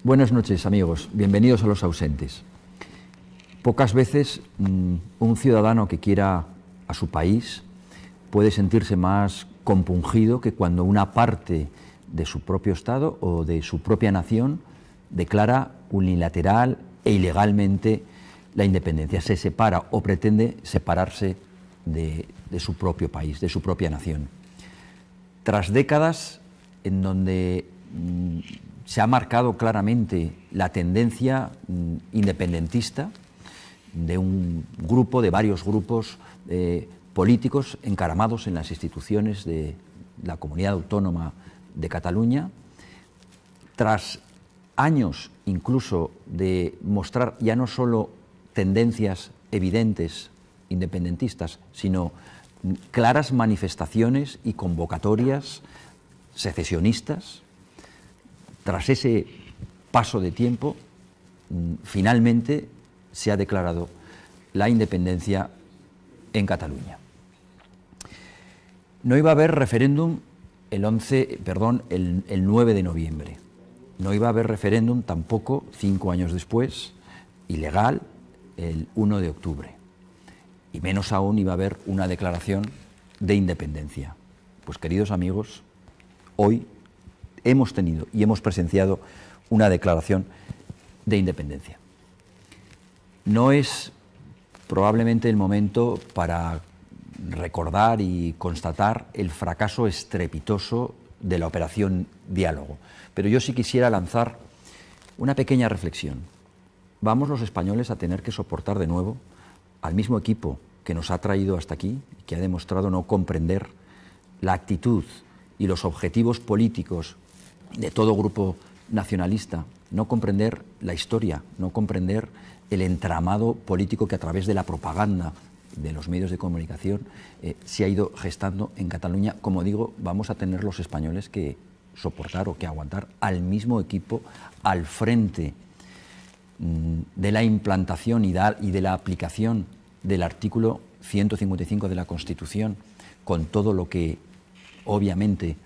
Buenas noches, amigos. Bienvenidos a Los Ausentes. Pocas veces un ciudadano que quiera a su país puede sentirse más compungido que cuando una parte de su propio Estado o de su propia nación declara unilateral e ilegalmente la independencia, se separa o pretende separarse de su propio país, de su propia nación. Tras décadas en donde se ha marcado claramente la tendencia independentista de un grupo, de varios grupos políticos encaramados en las instituciones de la Comunidad Autónoma de Cataluña, tras años incluso de mostrar ya no solo tendencias evidentes independentistas, sino claras manifestaciones y convocatorias secesionistas. Tras ese paso de tiempo, finalmente se ha declarado la independencia en Cataluña. No iba a haber referéndum el 9 de noviembre. No iba a haber referéndum tampoco 5 años después, ilegal, el 1 de octubre. Y menos aún iba a haber una declaración de independencia. Pues, queridos amigos, hoy hemos tenido y hemos presenciado una declaración de independencia. No es probablemente el momento para recordar y constatar el fracaso estrepitoso de la operación Diálogo, pero yo sí quisiera lanzar una pequeña reflexión. Vamos los españoles a tener que soportar de nuevo al mismo equipo que nos ha traído hasta aquí, que ha demostrado no comprender la actitud y los objetivos políticos de todo grupo nacionalista, no comprender la historia, no comprender el entramado político que a través de la propaganda de los medios de comunicación se ha ido gestando en Cataluña. Como digo, vamos a tener los españoles que soportar o que aguantar al mismo equipo al frente de la implantación y de la aplicación del artículo 155 de la Constitución, con todo lo que obviamente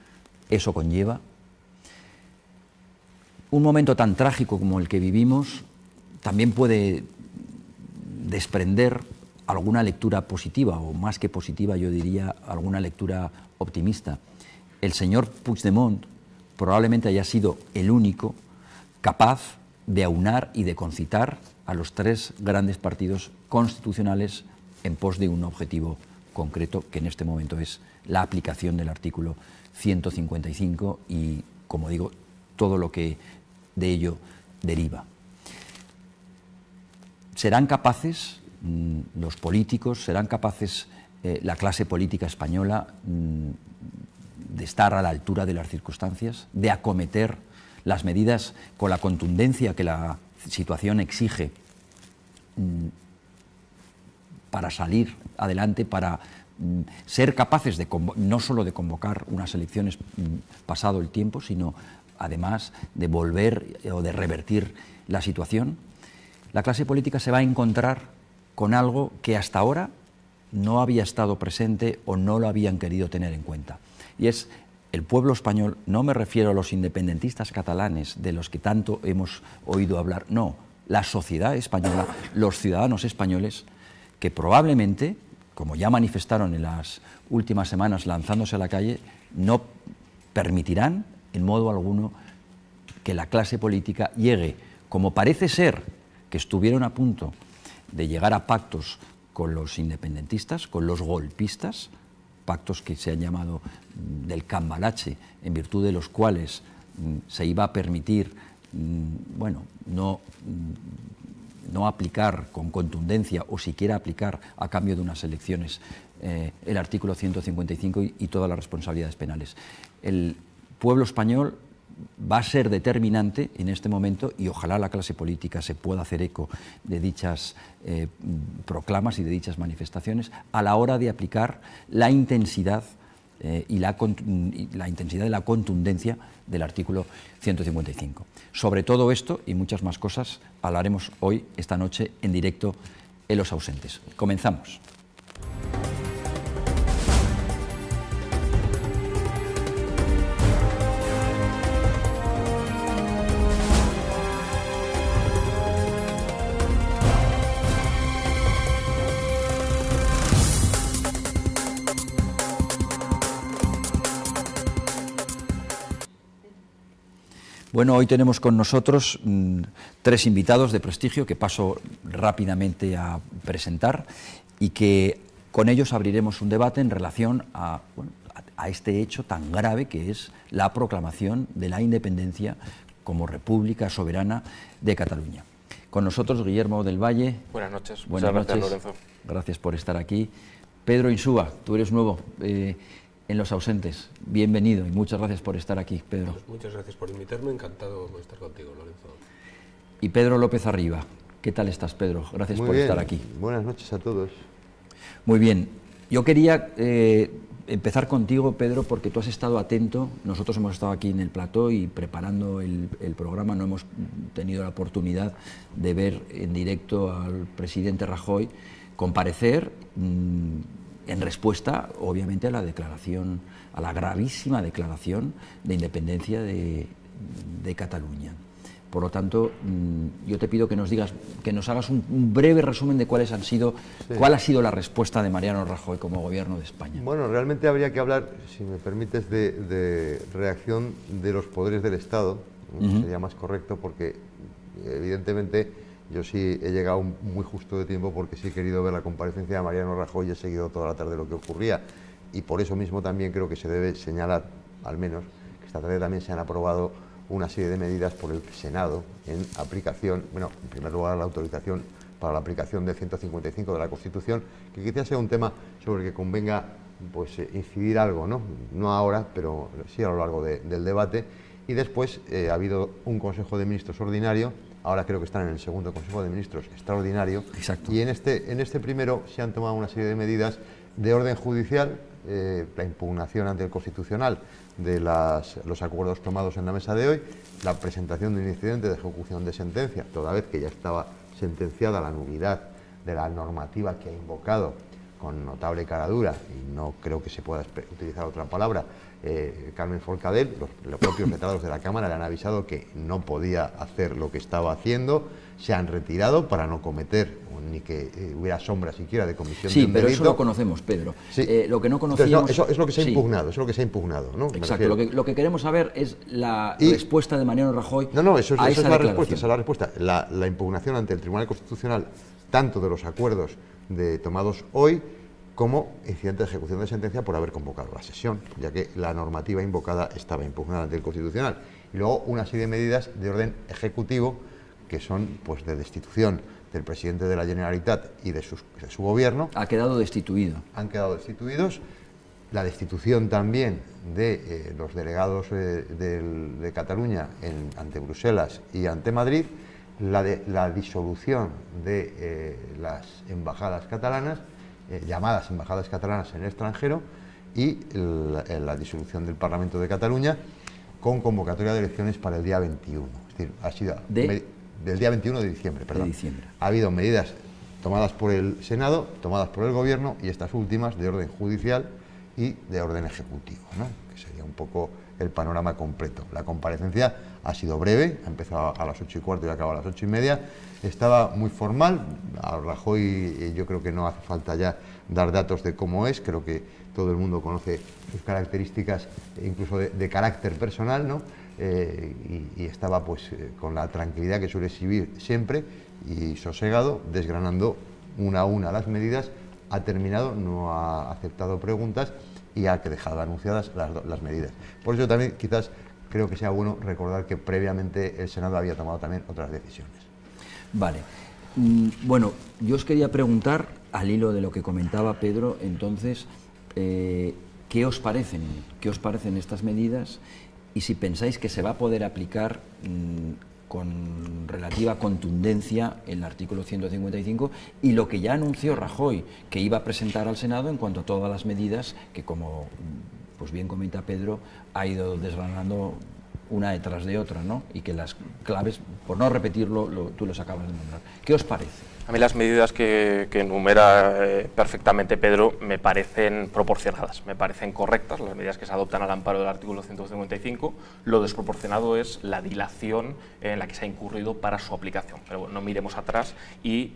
eso conlleva. Un momento tan trágico como el que vivimos también puede desprender alguna lectura positiva, o más que positiva, yo diría alguna lectura optimista. El señor Puigdemont probablemente haya sido el único capaz de aunar y de concitar a los 3 grandes partidos constitucionales en pos de un objetivo concreto, que en este momento es la aplicación del artículo 155 y, como digo, todo lo que de ello deriva. ¿Serán capaces los políticos, serán capaces la clase política española de estar a la altura de las circunstancias, de acometer las medidas con la contundencia que la situación exige para salir adelante, para ser capaces de no solo de convocar unas elecciones pasado el tiempo, sino además de volver o de revertir la situación? La clase política se va a encontrar con algo que hasta ahora no había estado presente o no lo habían querido tener en cuenta. Y es el pueblo español. No me refiero a los independentistas catalanes de los que tanto hemos oído hablar, no, la sociedad española, los ciudadanos españoles, que probablemente, como ya manifestaron en las últimas semanas lanzándose a la calle, no permitirán en modo alguno que la clase política llegue, como parece ser que estuvieron a punto de llegar a pactos con los independentistas, con los golpistas, pactos que se han llamado del cambalache, en virtud de los cuales se iba a permitir no aplicar con contundencia o siquiera aplicar a cambio de unas elecciones el artículo 155 y todas las responsabilidades penales. El pueblo español va a ser determinante en este momento y ojalá la clase política se pueda hacer eco de dichas proclamas y de dichas manifestaciones a la hora de aplicar la intensidad y la intensidad de la contundencia del artículo 155. Sobre todo esto y muchas más cosas hablaremos hoy, esta noche, en directo en Los Ausentes. Comenzamos. Bueno, hoy tenemos con nosotros tres invitados de prestigio que paso rápidamente a presentar y que con ellos abriremos un debate en relación a este hecho tan grave que es la proclamación de la independencia como República Soberana de Cataluña. Con nosotros Guillermo del Valle. Buenas noches. Buenas noches, Lorenzo. Gracias por estar aquí. Pedro Insúa, tú eres nuevo en Los Ausentes. Bienvenido y muchas gracias por estar aquí, Pedro. Pues muchas gracias por invitarme, encantado de estar contigo, Lorenzo. Y Pedro López Arriba. ¿Qué tal estás, Pedro? Gracias por estar aquí. Buenas noches a todos. Muy bien. Yo quería empezar contigo, Pedro, porque tú has estado atento. Nosotros hemos estado aquí en el plató y preparando el programa. No hemos tenido la oportunidad de ver en directo al presidente Rajoy comparecer en respuesta, obviamente, a la declaración, a la gravísima declaración de independencia de Cataluña. Por lo tanto, yo te pido que nos digas, que nos hagas un breve resumen de cuál ha sido la respuesta de Mariano Rajoy como gobierno de España. Bueno, realmente habría que hablar, si me permites, de reacción de los poderes del Estado. Sería más correcto porque, evidentemente, yo sí he llegado muy justo de tiempo porque sí he querido ver la comparecencia de Mariano Rajoy y he seguido toda la tarde lo que ocurría. Y por eso mismo también creo que se debe señalar, al menos, que esta tarde también se han aprobado una serie de medidas por el Senado en aplicación, bueno, en primer lugar la autorización para la aplicación del 155 de la Constitución, que quizás sea un tema sobre el que convenga pues incidir algo, no ahora, pero sí a lo largo del debate. Y después ha habido un Consejo de Ministros ordinario, ahora creo que están en el segundo Consejo de Ministros extraordinario. Exacto. Y en este primero se han tomado una serie de medidas de orden judicial, la impugnación ante el Constitucional de los acuerdos tomados en la mesa de hoy, la presentación de un incidente de ejecución de sentencia, toda vez que ya estaba sentenciada la nulidad de la normativa que ha invocado con notable caradura, y no creo que se pueda utilizar otra palabra, Carmen Forcadell. Los propios letrados de la Cámara le han avisado que no podía hacer lo que estaba haciendo, se han retirado para no cometer ni que hubiera sombra siquiera de comisión de un delito. Sí, pero eso lo conocemos, Pedro. Sí. Lo que no conocíamos... Entonces, eso es lo que se ha impugnado, eso es lo que se ha impugnado, ¿no? Exacto, lo que queremos saber es la respuesta de Mariano Rajoy eso es la respuesta, esa es la respuesta. La impugnación ante el Tribunal Constitucional, tanto de los acuerdos tomados hoy, como incidente de ejecución de sentencia por haber convocado la sesión, ya que la normativa invocada estaba impugnada ante el Constitucional. Y luego una serie de medidas de orden ejecutivo, que son pues de destitución del presidente de la Generalitat y de su gobierno. Ha quedado destituido. Han quedado destituidos. La destitución también de los delegados de Cataluña ante Bruselas y ante Madrid. La disolución de las embajadas catalanas, llamadas embajadas catalanas en el extranjero, y la disolución del Parlamento de Cataluña con convocatoria de elecciones para el día 21. Es decir, ha sido del día 21 de diciembre, perdón. De diciembre. Ha habido medidas tomadas por el Senado, tomadas por el Gobierno, y estas últimas de orden judicial y de orden ejecutivo, ¿no? Que sería un poco el panorama completo. La comparecencia ha sido breve, ha empezado a las 8:15 y ha acabado a las 8:30. Estaba muy formal. A Rajoy yo creo que no hace falta ya dar datos de cómo es, creo que todo el mundo conoce sus características, incluso de carácter personal, ¿no? Y estaba pues con la tranquilidad que suele exhibir siempre y sosegado, desgranando una a una las medidas. Ha terminado, no ha aceptado preguntas y ha dejado anunciadas las medidas. Por eso también quizás creo que sea bueno recordar que previamente el Senado había tomado también otras decisiones. Vale. Bueno, yo os quería preguntar, al hilo de lo que comentaba Pedro, entonces, ¿qué os parecen estas medidas? Y si pensáis que se va a poder aplicar con relativa contundencia el artículo 155 y lo que ya anunció Rajoy, que iba a presentar al Senado en cuanto a todas las medidas que, como pues bien comenta Pedro, ha ido desgranando una detrás de otra, ¿no? Y que las claves, por no repetirlo, tú los acabas de nombrar. ¿Qué os parece? A mí las medidas que enumera perfectamente Pedro me parecen proporcionadas, me parecen correctas, las medidas que se adoptan al amparo del artículo 155. Lo desproporcionado es la dilación en la que se ha incurrido para su aplicación. Pero bueno, no miremos atrás y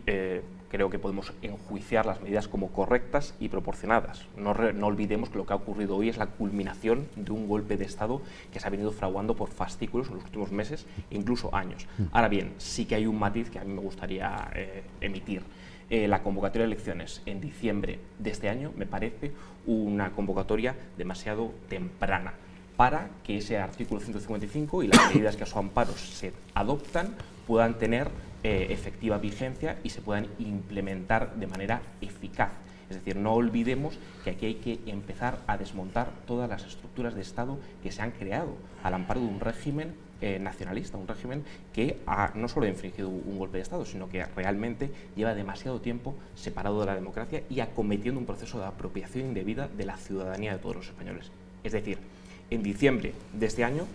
creo que podemos enjuiciar las medidas como correctas y proporcionadas. No olvidemos que lo que ha ocurrido hoy es la culminación de un golpe de Estado que se ha venido fraguando por fascículos en los últimos meses, incluso años. Ahora bien, sí que hay un matiz que a mí me gustaría emitir. La convocatoria de elecciones en diciembre de este año me parece una convocatoria demasiado temprana para que ese artículo 155 y las medidas que a su amparo se adoptan puedan tener efectiva vigencia y se puedan implementar de manera eficaz. Es decir, no olvidemos que aquí hay que empezar a desmontar todas las estructuras de Estado que se han creado al amparo de un régimen nacionalista, un régimen que no solo ha infringido un golpe de Estado, sino que realmente lleva demasiado tiempo separado de la democracia y acometiendo un proceso de apropiación indebida de la ciudadanía de todos los españoles. Es decir, en diciembre de este año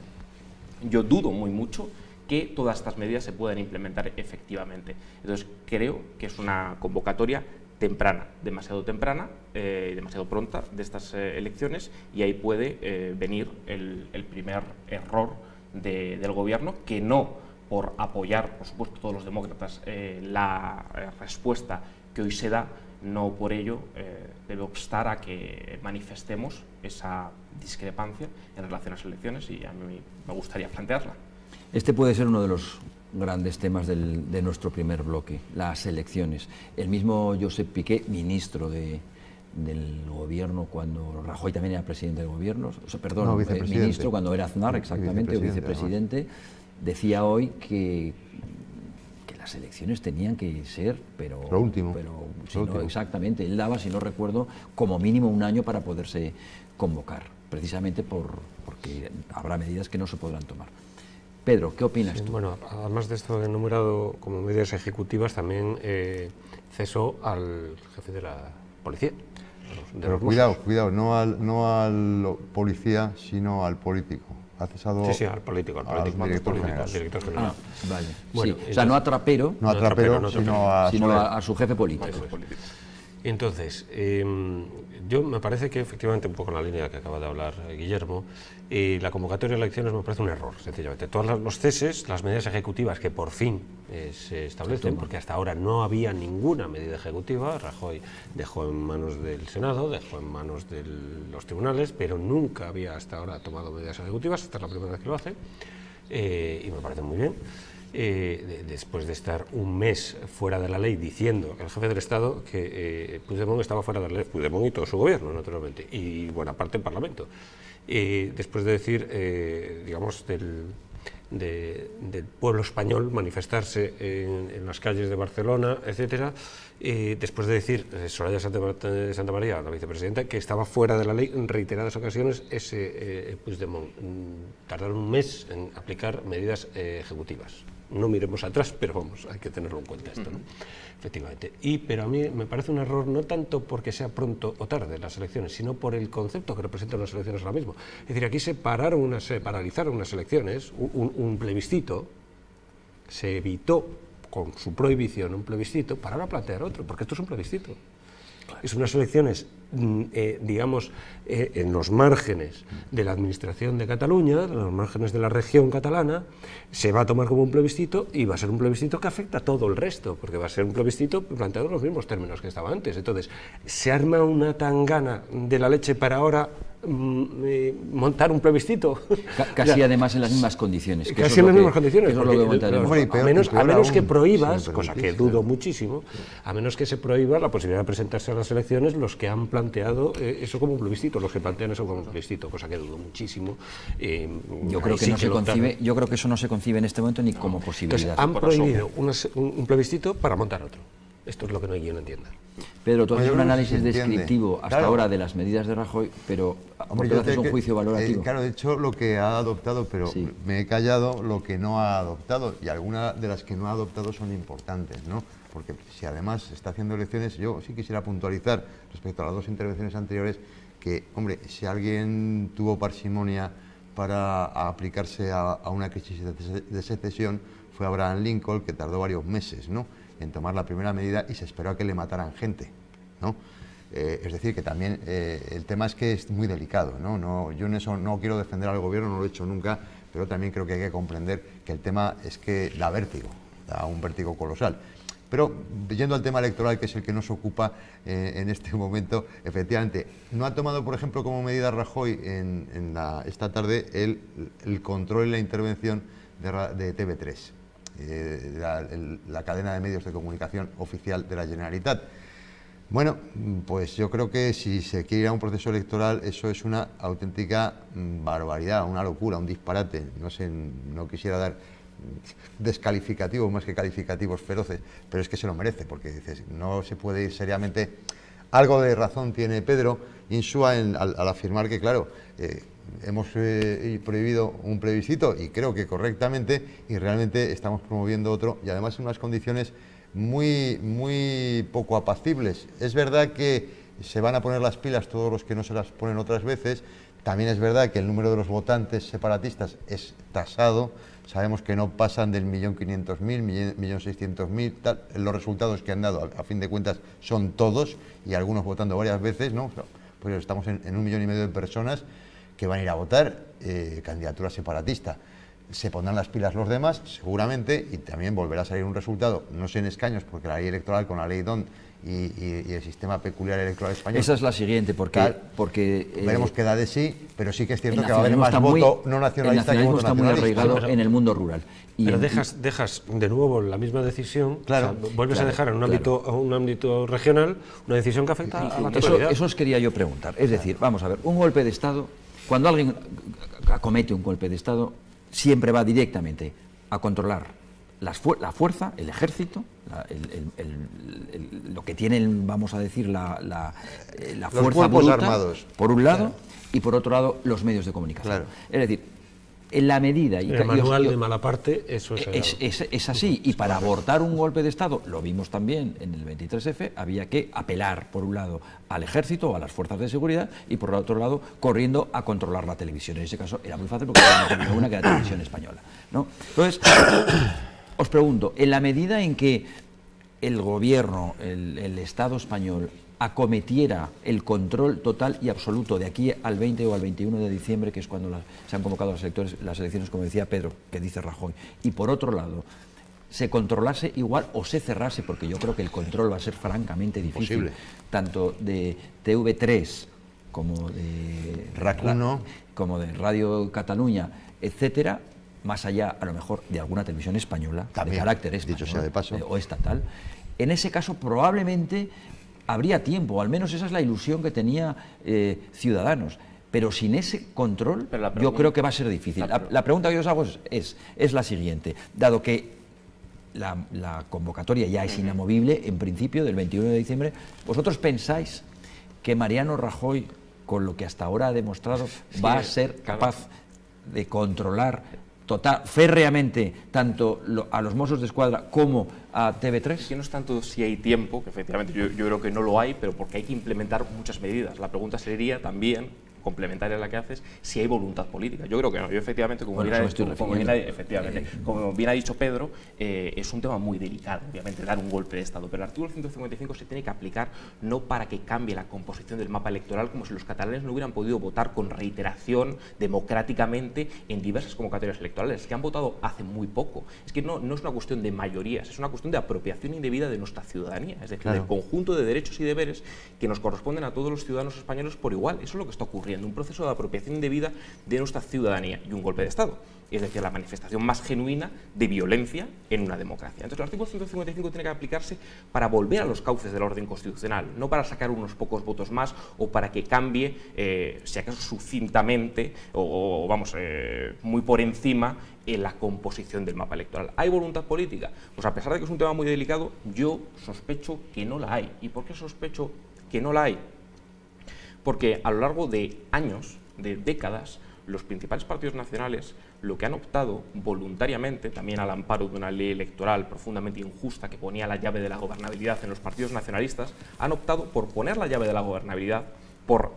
yo dudo muy mucho que todas estas medidas se puedan implementar efectivamente. Entonces creo que es una convocatoria temprana, demasiado pronta de estas elecciones, y ahí puede venir el primer error del Gobierno, que no por apoyar, por supuesto, todos los demócratas la respuesta que hoy se da, no por ello debe obstar a que manifestemos esa discrepancia en relación a las elecciones, y a mí me gustaría plantearla. Este puede ser uno de los grandes temas de nuestro primer bloque, las elecciones. El mismo Josep Piqué, ministro del Gobierno cuando Rajoy también era presidente del Gobierno, ministro cuando era Aznar, exactamente, o vicepresidente, decía hoy que las elecciones tenían que ser, pero lo último. Exactamente, él daba, si no recuerdo, como mínimo un año para poderse convocar, precisamente porque habrá medidas que no se podrán tomar. Pedro, ¿qué opinas tú? Bueno, además de esto enumerado como medidas ejecutivas, también cesó al jefe de la policía. Cuidado, no al policía, sino al político. Ha cesado sí, al político, al director general. Vale. Bueno, sí, o sea, no a Trapero, sino a su jefe político. Entonces, yo me parece que efectivamente, un poco en la línea que acaba de hablar Guillermo, la convocatoria de elecciones me parece un error, sencillamente. Todos los ceses, las medidas ejecutivas que por fin se establecen, porque hasta ahora no había ninguna medida ejecutiva, Rajoy dejó en manos del Senado, dejó en manos de los tribunales, pero nunca había hasta ahora tomado medidas ejecutivas, esta es la primera vez que lo hace, y me parece muy bien. Después de estar un mes fuera de la ley diciendo el jefe del Estado que Puigdemont estaba fuera de la ley, Puigdemont y todo su gobierno, naturalmente, y buena parte del Parlamento. Después de decir, digamos, del pueblo español manifestarse en las calles de Barcelona, etcétera, después de decir Soraya Santamaría, la vicepresidenta, que estaba fuera de la ley en reiteradas ocasiones, Puigdemont tardaron un mes en aplicar medidas ejecutivas. No miremos atrás, pero vamos, hay que tenerlo en cuenta esto, ¿no? Efectivamente. Pero a mí me parece un error no tanto porque sea pronto o tarde las elecciones, sino por el concepto que representan las elecciones ahora mismo. Es decir, aquí se paralizaron unas elecciones, un plebiscito, se evitó con su prohibición un plebiscito para ahora plantear otro, porque esto es un plebiscito. Es unas elecciones, digamos, en los márgenes de la administración de Cataluña, en los márgenes de la región catalana, se va a tomar como un plebiscito y va a ser un plebiscito que afecta a todo el resto, porque va a ser un plebiscito planteado en los mismos términos que estaba antes. Entonces, se arma una tangana de la leche para ahora montar un plebiscito. Casi además en las mismas condiciones. Casi en las mismas condiciones. A menos que prohíbas, cosa que dudo muchísimo, a menos que se prohíba la posibilidad de presentarse a las elecciones los que han planteado eso como un plebiscito, los que plantean eso como un plebiscito, cosa que dudo muchísimo. Yo creo que eso no se concibe en este momento ni como posibilidad. Entonces, han prohibido un plebiscito para montar otro. Esto es lo que yo no entiendo. Pedro, tú haces un análisis descriptivo hasta ahora de las medidas de Rajoy, pero ¿por qué no haces un juicio valorativo? Claro, de hecho lo que ha adoptado, pero sí, me he callado lo que no ha adoptado, y algunas de las que no ha adoptado son importantes, ¿no? Porque si además se está haciendo elecciones, yo sí quisiera puntualizar respecto a las dos intervenciones anteriores que, hombre, si alguien tuvo parsimonia para aplicarse a una crisis de secesión fue Abraham Lincoln, que tardó varios meses, ¿no? en tomar la primera medida y se esperó a que le mataran gente, ¿no? Es decir, que también el tema es que es muy delicado, ¿no? Yo en eso no quiero defender al gobierno, no lo he hecho nunca, pero también creo que hay que comprender que el tema es que da vértigo, da un vértigo colosal. Pero yendo al tema electoral, que es el que nos ocupa en este momento, efectivamente, no ha tomado, por ejemplo, como medida Rajoy esta tarde el control y la intervención de TV3, la cadena de medios de comunicación oficial de la Generalitat. Bueno, pues yo creo que si se quiere ir a un proceso electoral, eso es una auténtica barbaridad, una locura, un disparate. No sé, no quisiera dar descalificativos más que calificativos feroces, pero es que se lo merece, porque dices, no se puede ir seriamente. Algo de razón tiene Pedro Insúa al afirmar que, claro, hemos prohibido un plebiscito, y creo que correctamente, y realmente estamos promoviendo otro, y además en unas condiciones muy poco apacibles. Es verdad que se van a poner las pilas todos los que no se las ponen otras veces. También es verdad que el número de los votantes separatistas es tasado. Sabemos que no pasan del 1.500.000, 1.600.000, tal. Los resultados que han dado, a fin de cuentas, son todos, y algunos votando varias veces, ¿no? Pues estamos en 1,5 millones de personas que van a ir a votar candidatura separatista. Se pondrán las pilas los demás, seguramente, y también volverá a salir un resultado, no sé en escaños, porque la ley electoral con la ley DON y el sistema peculiar electoral español... Esa es la siguiente, porque veremos qué da de sí, pero sí que es cierto que va a haber más voto no nacionalista que voto nacionalista. El nacionalismo está muy arraigado en el mundo rural. Pero dejas de nuevo la misma decisión, claro, o sea, vuelves a dejar en un ámbito regional una decisión que afecta a la totalidad. Eso os quería yo preguntar. Es decir, vamos a ver, un golpe de Estado, cuando alguien acomete un golpe de Estado, siempre va directamente a controlar la fuerza, el ejército, lo que tienen, vamos a decir, la fuerza bruta, armados, por un lado, y por otro lado, los medios de comunicación. Claro. Es decir, en la medida... El manual de Malaparte, eso es así, y para abortar un golpe de Estado, lo vimos también en el 23F, había que apelar, por un lado, al ejército o a las fuerzas de seguridad, y por otro lado, corriendo a controlar la televisión. En ese caso era muy fácil porque había una que era la televisión española, ¿no? Entonces, os pregunto, en la medida en que el gobierno, el Estado español, acometiera el control total y absoluto de aquí al 20 o al 21 de diciembre, que es cuando se han convocado las elecciones, como decía Pedro, que dice Rajoy, y por otro lado se controlase igual o se cerrase, porque yo creo que el control va a ser francamente difícil, posible, tanto de TV3 como de RAC1, como de Radio Cataluña, etcétera, más allá a lo mejor de alguna televisión española, también, de carácter español, dicho sea de paso, o estatal. En ese caso probablemente habría tiempo, al menos esa es la ilusión que tenía Ciudadanos, pero sin ese control yo creo que va a ser difícil. La pregunta que yo os hago es la siguiente, dado que la convocatoria ya es inamovible, en principio, del 21 de diciembre, ¿vosotros pensáis que Mariano Rajoy, con lo que hasta ahora ha demostrado, va a ser capaz de controlar férreamente tanto a los Mossos de Escuadra como a TV3? Es que no es tanto si hay tiempo, que efectivamente yo creo que no lo hay, pero porque hay que implementar muchas medidas. La pregunta sería también, complementaria a la que haces, si hay voluntad política. Yo creo que no. Yo efectivamente, como bien ha dicho Pedro, es un tema muy delicado, obviamente, dar un golpe de Estado, pero el artículo 155 se tiene que aplicar no para que cambie la composición del mapa electoral, como si los catalanes no hubieran podido votar con reiteración democráticamente en diversas convocatorias electorales, que han votado hace muy poco. Es que no es una cuestión de mayorías, es una cuestión de apropiación indebida de nuestra ciudadanía, es decir, del conjunto de derechos y deberes que nos corresponden a todos los ciudadanos españoles por igual. Eso es lo que está ocurriendo, un proceso de apropiación indebida de nuestra ciudadanía y un golpe de Estado, es decir, la manifestación más genuina de violencia en una democracia. Entonces el artículo 155 tiene que aplicarse para volver a los cauces del orden constitucional, no para sacar unos pocos votos más o para que cambie, si acaso sucintamente o muy por encima, en la composición del mapa electoral. ¿Hay voluntad política? Pues a pesar de que es un tema muy delicado, yo sospecho que no la hay. ¿Y por qué sospecho que no la hay? Porque a lo largo de años, de décadas, los principales partidos nacionales lo que han optado voluntariamente, también al amparo de una ley electoral profundamente injusta que ponía la llave de la gobernabilidad en los partidos nacionalistas, han optado por poner la llave de la gobernabilidad, por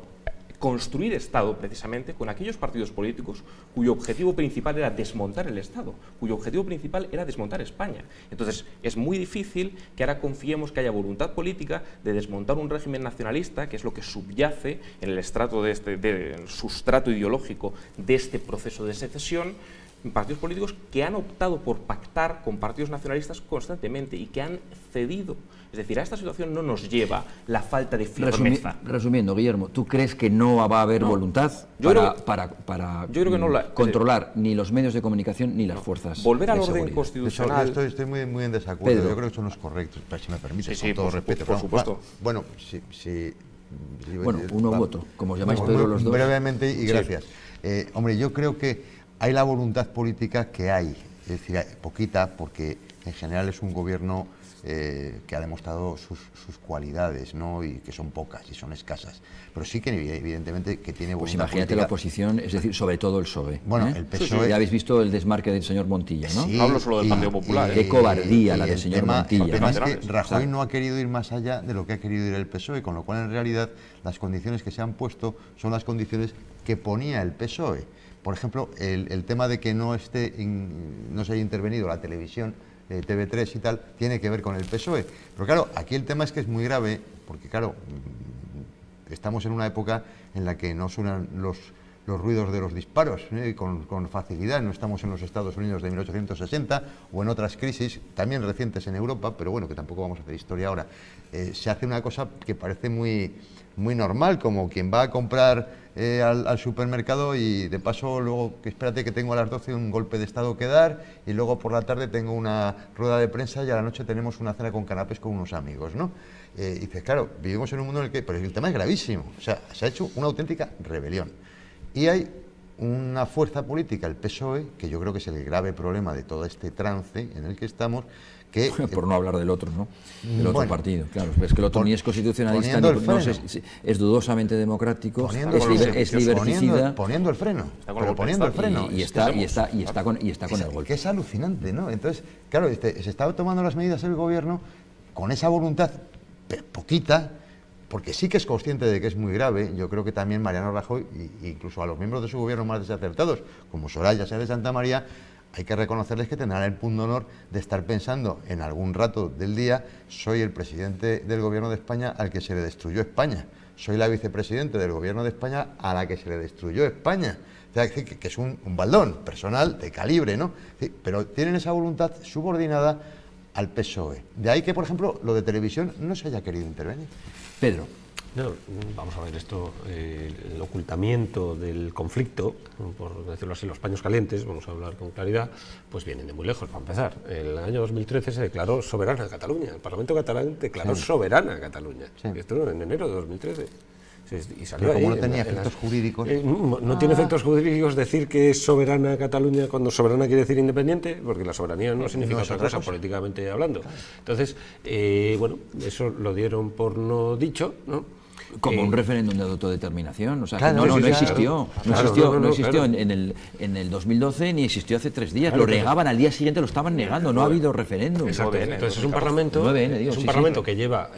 construir Estado precisamente con aquellos partidos políticos cuyo objetivo principal era desmontar el Estado, cuyo objetivo principal era desmontar España. Entonces, es muy difícil que ahora confiemos que haya voluntad política de desmontar un régimen nacionalista, que es lo que subyace en el estrato del sustrato ideológico de este proceso de secesión, partidos políticos que han optado por pactar con partidos nacionalistas constantemente y que han cedido. Es decir, a esta situación no nos lleva la falta de firmeza. Resumiendo, Guillermo, ¿tú crees que no va a haber voluntad para controlar ni los medios de comunicación ni las fuerzas volver al de orden seguridad? constitucional? Yo estoy muy en desacuerdo. Pedro. Yo creo que eso no es correcto, si me permite, Sí, con todo respeto. por supuesto. Bueno, Bueno, uno u otro, como os llamáis Pedro los dos. Brevemente y gracias. Hombre, yo creo que hay la voluntad política que hay, es decir, poquita, porque en general es un gobierno que ha demostrado sus cualidades, ¿no? Y que son pocas y son escasas, pero sí que evidentemente que tiene voluntad Pues imagínate política. la oposición, es decir, sobre todo el PSOE. Bueno, el PSOE... Ya habéis visto el desmarque del señor Montilla, ¿no? Sí, No hablo solo del Partido Popular. Qué cobardía la del el señor tema, Montilla. El tema es que Nacionales. Rajoy no ha querido ir más allá de lo que ha querido ir el PSOE, con lo cual en realidad las condiciones que se han puesto son las condiciones que ponía el PSOE. Por ejemplo, el tema de que no se haya intervenido la televisión, TV3 y tal, tiene que ver con el PSOE. Pero claro, aquí el tema es que es muy grave, porque claro, estamos en una época en la que no suenan los ruidos de los disparos con facilidad. No estamos en los Estados Unidos de 1860 o en otras crisis, también recientes en Europa, pero bueno, que tampoco vamos a hacer historia ahora. Se hace una cosa que parece muy normal, como quien va a comprar al supermercado y de paso luego, que espérate que tengo a las 12 un golpe de estado que dar y luego por la tarde tengo una rueda de prensa y a la noche tenemos una cena con canapés con unos amigos, ¿no? Y dices, claro, vivimos en un mundo en el que... Pero el tema es gravísimo, o sea, se ha hecho una auténtica rebelión. Y hay una fuerza política, el PSOE, que yo creo que es el grave problema de todo este trance en el que estamos, que... Por no hablar del otro, ¿no? Del otro bueno, partido, claro. Es que el otro ni es constitucionalista, es dudosamente democrático, es liberticida. Poniendo el freno, pero poniendo el freno. Y está con el golpe. Que es alucinante, ¿no? Entonces, claro, se está tomando las medidas el gobierno con esa voluntad poquita, porque sí que es consciente de que es muy grave. Yo creo que también Mariano Rajoy, incluso a los miembros de su gobierno más desacertados, como Soraya Sáenz de Santamaría, hay que reconocerles que tendrán el punto de honor de estar pensando en algún rato del día: soy el presidente del gobierno de España al que se le destruyó España, soy la vicepresidente del gobierno de España a la que se le destruyó España. O sea, que es un baldón personal de calibre, ¿no? Pero tienen esa voluntad subordinada al PSOE. De ahí que, por ejemplo, lo de televisión no se haya querido intervenir. Pedro. No, vamos a ver esto, el ocultamiento del conflicto, por decirlo así, los paños calientes, vamos a hablar con claridad, pues vienen de muy lejos. Para empezar, en el año 2013 se declaró soberana Cataluña, el Parlamento catalán declaró soberana Cataluña, esto en enero de 2013. Y salió pero como ahí, no tenía efectos jurídicos... no tiene efectos jurídicos decir que es soberana Cataluña cuando soberana quiere decir independiente, porque la soberanía no significa otra cosa, políticamente hablando. Entonces, bueno, eso lo dieron por no dicho, ¿no? Como un referéndum de autodeterminación, o sea, claro, que no existió. No existió claro. en el 2012 ni existió hace 3 días. Claro, lo negaban, al día siguiente lo estaban negando, no ha habido referéndum. Exacto. Entonces es un parlamento, parlamento que lleva,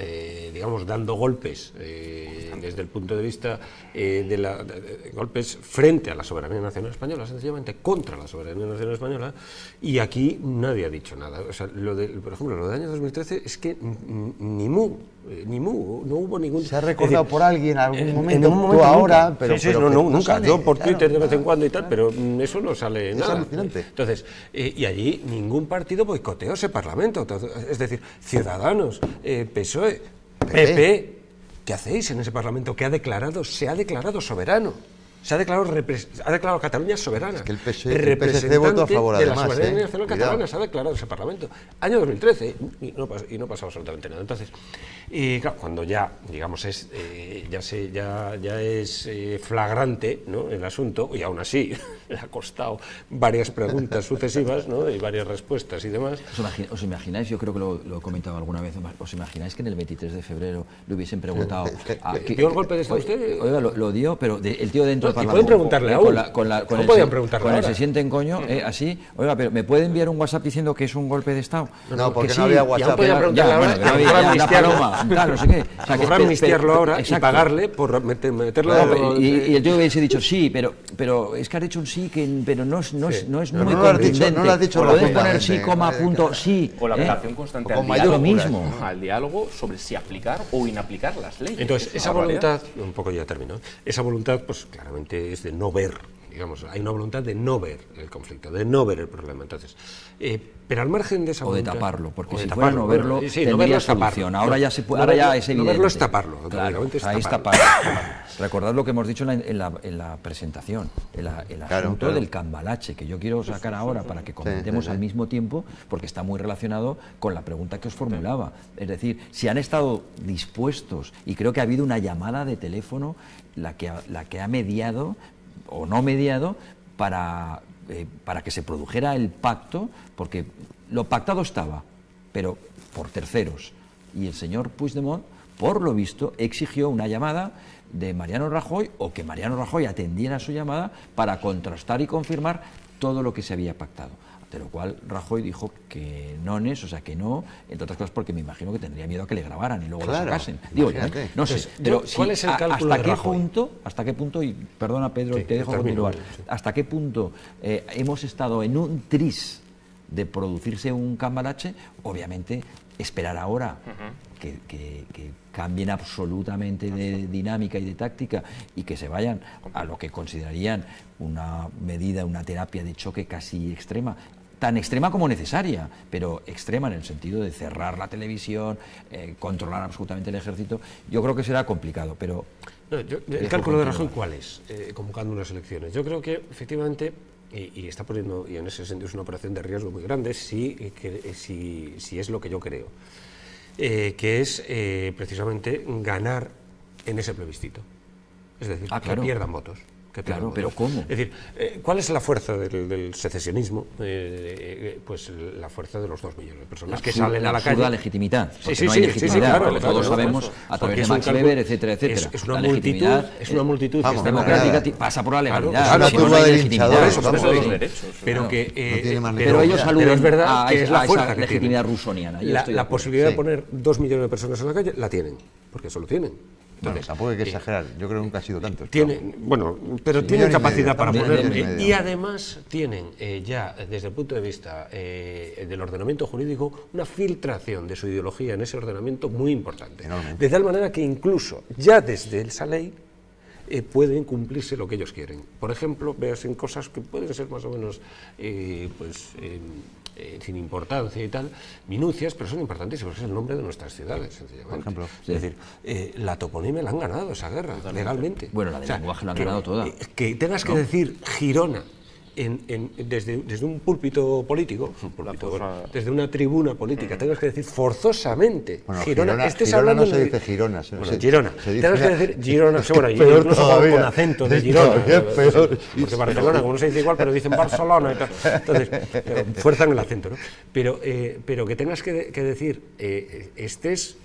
digamos, dando golpes desde el punto de vista de golpes frente a la soberanía nacional española, sencillamente contra la soberanía nacional española, y aquí nadie ha dicho nada. O sea, por ejemplo, lo del año 2013 es que ni mu, no hubo ningún... Se ha recordado por alguien en algún momento, en un momento ahora, nunca. pero nunca. Sale, Yo por claro, Twitter de vez en cuando y tal, pero eso no sale nada. Es alucinante. Entonces, y allí ningún partido boicoteó ese Parlamento. Es decir, Ciudadanos, PSOE, PP, ¿qué hacéis en ese Parlamento que se ha declarado soberano? Se ha declarado Cataluña soberana. Es que el PSC votó a favor, de la además, soberanía nacional catalana, se ha declarado ese Parlamento. Año 2013, y no pasaba absolutamente nada. Entonces, claro, cuando ya, digamos, ya es flagrante, ¿no?, el asunto, y aún así le ha costado varias preguntas sucesivas, ¿no?, y varias respuestas y demás. ¿Os imagináis? Yo creo que lo he comentado alguna vez. ¿Os imagináis que en el 23 de febrero le hubiesen preguntado... ¿Dio el golpe de Estado usted? Oiga, lo dio, pero el tío dentro del y Parlamento. pueden preguntarle aún. No podían preguntarle con el ahora. se sienten coño, así. Oiga, pero ¿me puede enviar un WhatsApp diciendo que es un golpe de Estado? No, porque Que no había Y WhatsApp. aún podían preguntarle ahora, bueno, y ya, amnistiarlo. la paloma, tal, no sé qué. O sea, A mejor amnistiarlo ahora y exacto. pagarle por meterlo... Claro, y el tío hubiese dicho sí, pero es que has dicho un sí, pero no es muy Pero no lo has dicho, contundente. no lo has dicho Puedes poner rotundamente. sí, coma, punto, sí. O la apelación constante O con al diálogo, mayúsculas, mismo, al diálogo sobre si aplicar o inaplicar las leyes. Entonces, Es esa una barbaridad. voluntad, un poco ya termino, esa voluntad, pues claramente es de no ver, digamos, hay una voluntad de no ver el conflicto, de no ver el problema. Entonces, pero al margen de esa O de voluntad... taparlo, porque o de si fuera no verlo, sí, no tendría verlo es solución. taparlo. Ahora ya se puede, No ahora ya verlo- es evidente. No verlo es taparlo, Claro, automáticamente es ahí está taparlo. Recordad lo que hemos dicho en la presentación, el asunto claro. del cambalache, que yo quiero sacar ahora para que comentemos sí. al mismo tiempo, porque está muy relacionado con la pregunta que os formulaba. Es decir, si han estado dispuestos, y creo que ha habido una llamada de teléfono la que ha mediado, o no mediado, para que se produjera el pacto, porque lo pactado estaba, pero por terceros. Y el señor Puigdemont, por lo visto, exigió una llamada de Mariano Rajoy, o que Mariano Rajoy atendiera a su llamada para contrastar y confirmar todo lo que se había pactado. De lo cual Rajoy dijo que no, o sea, que no, entre otras cosas porque me imagino que tendría miedo a que le grabaran y luego Claro, lo sacasen. Digo yo, imagínate. no sé, Entonces, pero ¿cuál es el cálculo de Rajoy? ¿Hasta qué punto, y perdona Pedro, Sí, te dejo termino, continuar, sí. hasta qué punto hemos estado en un tris de producirse un cambalache? Obviamente esperar ahora que cambien absolutamente de dinámica y de táctica y que se vayan a lo que considerarían una medida, una terapia de choque casi extrema, tan extrema como necesaria, pero extrema en el sentido de cerrar la televisión, controlar absolutamente el ejército. Yo creo que será complicado, pero... No, el cálculo de Rajoy, ¿cuál es? Convocando unas elecciones. Yo creo que, efectivamente, y está poniendo, y en ese sentido es una operación de riesgo muy grande, si es lo que yo creo, que es precisamente ganar en ese plebiscito. Es decir, claro. que pierdan votos. Claro, pero ¿cómo? Es decir, ¿cuál es la fuerza del secesionismo? Pues la fuerza de los 2 millones de personas que salen a la calle. La legitimidad, porque Sí, no hay legitimidad, claro, porque todos claro, sabemos a porque través de es un Max cálculo- Weber, etcétera, etcétera. Es una La multitud, legitimidad es una multitud vamos, que está democrática, pasa por la legalidad. Claro, si no, turba no hay de legitimidad. linchadores, Por eso de los Sí. derechos. Pero Claro. que No tiene más Pero ellos pero aluden es verdad a que es la esa fuerza que legitimidad tienen. rusoniana. Yo La estoy de acuerdo. posibilidad de Sí. poner 2 millones de personas en la calle la tienen, porque eso lo tienen. Bueno, Entonces, tampoco hay que exagerar, yo creo que nunca ha sido tanto. tienen, bueno, pero Sí, tienen millón y capacidad medio, para millón y ponerlo. medio. Y además tienen ya, desde el punto de vista del ordenamiento jurídico, una filtración de su ideología en ese ordenamiento muy importante. Enormemente. De tal manera que incluso ya desde esa ley pueden cumplirse lo que ellos quieren. Por ejemplo, veas en cosas que pueden ser más o menos sin importancia y tal, minucias, pero son importantísimas. Es el nombre de nuestras ciudades, sencillamente. Por ejemplo. Es decir, la toponimia la han ganado esa guerra, legalmente. Bueno, la del lenguaje la han ganado toda. Que tengas que decir Girona desde un púlpito político, desde una tribuna política, tengas que decir forzosamente Bueno, Girona, estés Girona hablando no se de- dice Girona, Bueno, Girona. se dice- Tengas que decir Girona, sí, bueno, y peor incluso todavía. con acento de Es Girona. todavía peor. Porque Barcelona, como no se dice igual, pero dicen Barcelona y tal. Entonces, fuerzan el acento, ¿no? Pero que tengas que decir, estés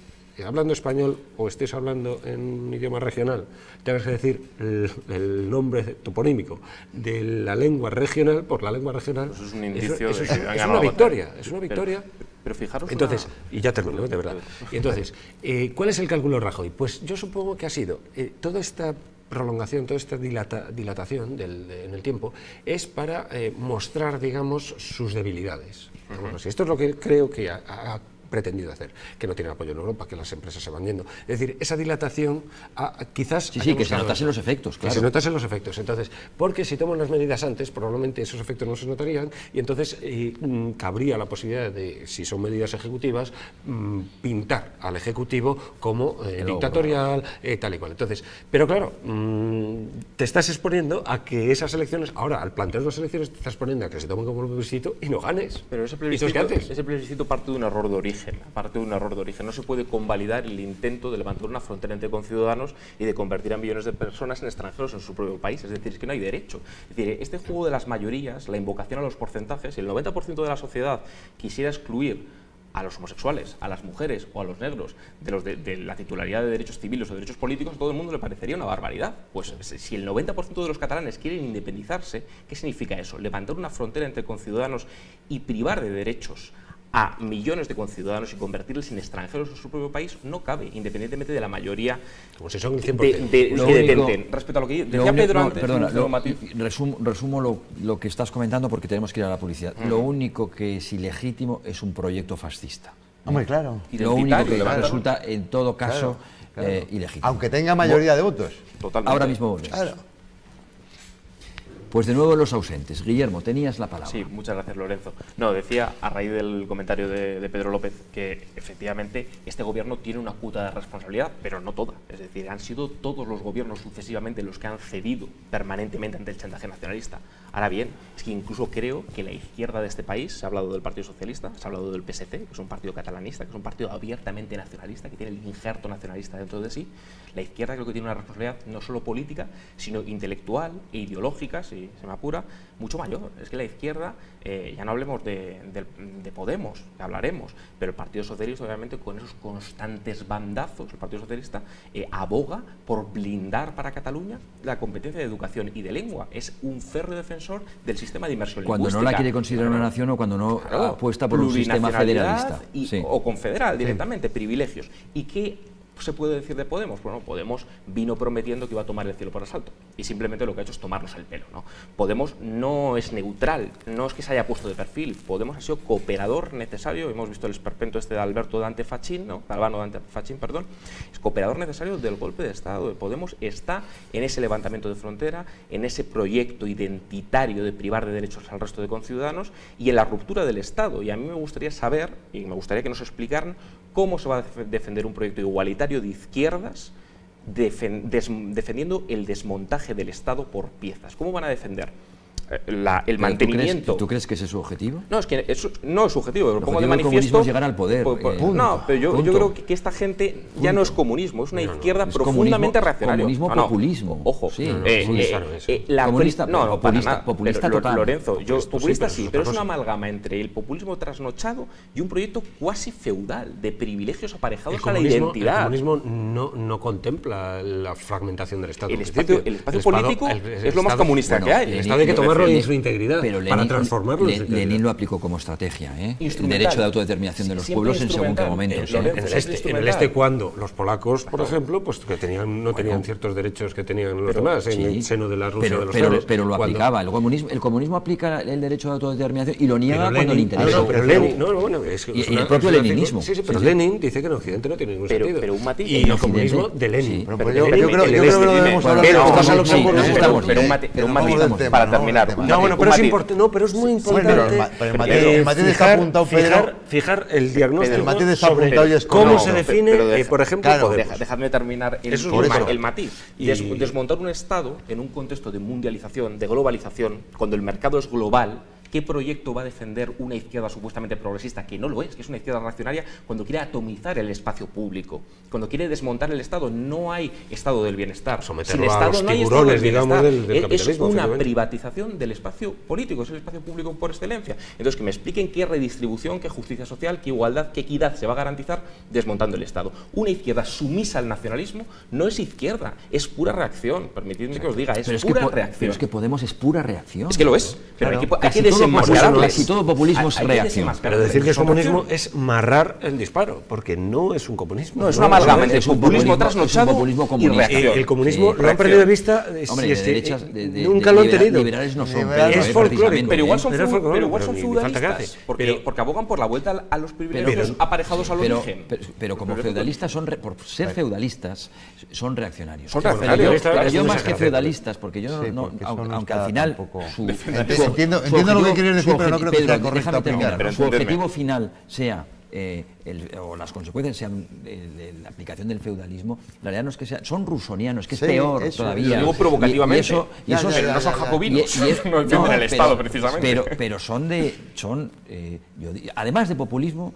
hablando español o estés hablando en un idioma regional, tengas que decir el nombre toponímico de la lengua regional por la lengua regional. Eso es un indicio eso de es que han una ganado la victoria, batalla. es una victoria. Pero fijaros Entonces, una- y ya termino, de verdad. Y entonces, ¿cuál es el cálculo de Rajoy? Pues yo supongo que ha sido toda esta prolongación, toda esta dilatación en el tiempo, es para mostrar, digamos, sus debilidades. Bueno, si esto es lo que creo que ha pretendido hacer, que no tiene apoyo en Europa, que las empresas se van yendo. Es decir, esa dilatación quizás... Sí, que se notasen los efectos, Que claro. se notasen los efectos. Entonces, porque si toman las medidas antes, probablemente esos efectos no se notarían y entonces cabría la posibilidad de, si son medidas ejecutivas, pintar al Ejecutivo como dictatorial, tal y cual. Entonces, pero claro, te estás exponiendo a que esas elecciones, ahora, al plantear las elecciones, te estás exponiendo a que se tomen como plebiscito y no ganes. Pero ese ¿Y entonces qué haces? plebiscito parte de un error de origen. Aparte de un error de origen, no se puede convalidar el intento de levantar una frontera entre conciudadanos y de convertir a millones de personas en extranjeros en su propio país. Es decir, es que no hay derecho. Es decir, este juego de las mayorías, la invocación a los porcentajes, si el 90% de la sociedad quisiera excluir a los homosexuales, a las mujeres o a los negros de la titularidad de derechos civiles o derechos políticos, a todo el mundo le parecería una barbaridad. Pues si el 90% de los catalanes quieren independizarse, ¿qué significa eso? Levantar una frontera entre conciudadanos y privar de derechos a millones de conciudadanos y convertirles en extranjeros en su propio país no cabe, independientemente de la mayoría como si son el 100%. que detenten. Respecto a lo que decía Pedro antes, resumo lo que estás comentando porque tenemos que ir a la publicidad. Lo único que es ilegítimo es un proyecto fascista. Hombre, claro. Lo único que resulta, en todo caso, ilegítimo. Aunque tenga mayoría de votos. Totalmente. Ahora mismo volvemos. Claro. Pues de nuevo los ausentes. Guillermo, tenías la palabra. Sí, muchas gracias, Lorenzo. No, decía, a raíz del comentario de Pedro López, que efectivamente este gobierno tiene una cuota de responsabilidad, pero no toda. Es decir, han sido todos los gobiernos sucesivamente los que han cedido permanentemente ante el chantaje nacionalista. Ahora bien, es que incluso creo que la izquierda de este país, se ha hablado del Partido Socialista, se ha hablado del PSC, que es un partido catalanista, que es un partido abiertamente nacionalista, que tiene el injerto nacionalista dentro de sí. La izquierda creo que tiene una responsabilidad no solo política, sino intelectual e ideológica, si se me apura, mucho mayor. Es que la izquierda, ya no hablemos de Podemos, que hablaremos, pero el Partido Socialista, obviamente, con esos constantes bandazos, el Partido Socialista aboga por blindar para Cataluña la competencia de educación y de lengua. Es un férreo defensor del sistema de inmersión cuando lingüística. No la quiere considerar una nación o cuando no apuesta por un sistema federalista. O confederal directamente, privilegios. ¿Y qué se puede decir de Podemos? Bueno, Podemos vino prometiendo que iba a tomar el cielo por asalto y simplemente lo que ha hecho es tomarnos el pelo, ¿no? Podemos no es neutral, no es que se haya puesto de perfil. Podemos ha sido cooperador necesario. Hemos visto el esperpento este de Alberto Dante Fachin, ¿no? Albano Dante Fachin, perdón. Es cooperador necesario del golpe de Estado. Podemos está en ese levantamiento de frontera, en ese proyecto identitario de privar de derechos al resto de conciudadanos y en la ruptura del Estado. Y a mí me gustaría saber, y me gustaría que nos explicaran, cómo se va a defender un proyecto igualitario de izquierdas defendiendo el desmontaje del Estado por piezas. ¿Cómo van a defender el mantenimiento? ¿Tú crees que ese es su objetivo? No, es que eso no es su objetivo. Lo pongo de manifiesto. El comunismo es llegar al poder. No, pero yo creo que esta gente ya no es comunismo, es una izquierda profundamente reaccionaria. Comunismo, populismo. Ojo. Sí. Populista total. Lorenzo, populista sí, pero es una cosa. amalgama entre el populismo trasnochado y un proyecto cuasi feudal de privilegios aparejados a la identidad. El comunismo no contempla la fragmentación del Estado. El espacio político es lo más comunista que hay. El Estado hay que tomarlo en su integridad para transformarlo. Lenin lo aplicó como estrategia, el derecho de autodeterminación de los pueblos en según qué momentos. En el este, cuando los polacos, por ejemplo, pues que no tenían ciertos derechos que tenían los demás en el seno de la Rusia de los zares. Pero lo aplicaba. El comunismo aplica el derecho de autodeterminación y lo niega cuando le interesa. Pero Lenin, y el propio leninismo. Sí, pero Lenin dice que en Occidente no tiene ningún sentido. Pero un matiz. Y el comunismo de Lenin. Yo creo que lo debemos hablar. Pero un matiz para terminar. Pero es muy importante. El matiz está apuntado, Pedro. Fijar el diagnóstico. El matiz está apuntado y es cómo se define, por ejemplo, Podemos. Dejadme terminar el matiz. Desmontar un Estado en un contexto de mundialización, de globalización, cuando el mercado es global. ¿Qué proyecto va a defender una izquierda supuestamente progresista, que no lo es, que es una izquierda reaccionaria, cuando quiere atomizar el espacio público, cuando quiere desmontar el Estado? No hay Estado del bienestar. Sin Estado no hay Estado del bienestar. Es una privatización del espacio político, es el espacio público por excelencia. Entonces, que me expliquen qué redistribución, qué justicia social, qué igualdad, qué equidad se va a garantizar desmontando el Estado. Una izquierda sumisa al nacionalismo no es izquierda, es pura reacción. Permitidme que os diga, es pura reacción. Pero es que Podemos es pura reacción. Es que lo es, pero hay que casi todo populismo es reacción. Pero decir que es comunismo es marrar el disparo, porque no es un comunismo. No, es una amalgama entre populismo trasnochado y reacción. El comunismo lo han perdido de vista. Nunca lo han tenido. Liberales no son. Es folclórico. Pero igual son feudalistas, porque abogan por la vuelta a los privilegios aparejados al origen. Pero como feudalistas, por ser feudalistas, son reaccionarios. Son reaccionarios. Yo más que feudalistas, porque yo aunque al final... Entiendo lo que quieres decir, pero no creo que sea correcto aplicar. Su objetivo final sea o las consecuencias sean la aplicación del feudalismo, la realidad no es que sea, son rusonianos, que es peor todavía. Lo digo provocativamente. Y eso no son jacobinos, no defienden el Estado precisamente. Pero además de populismo,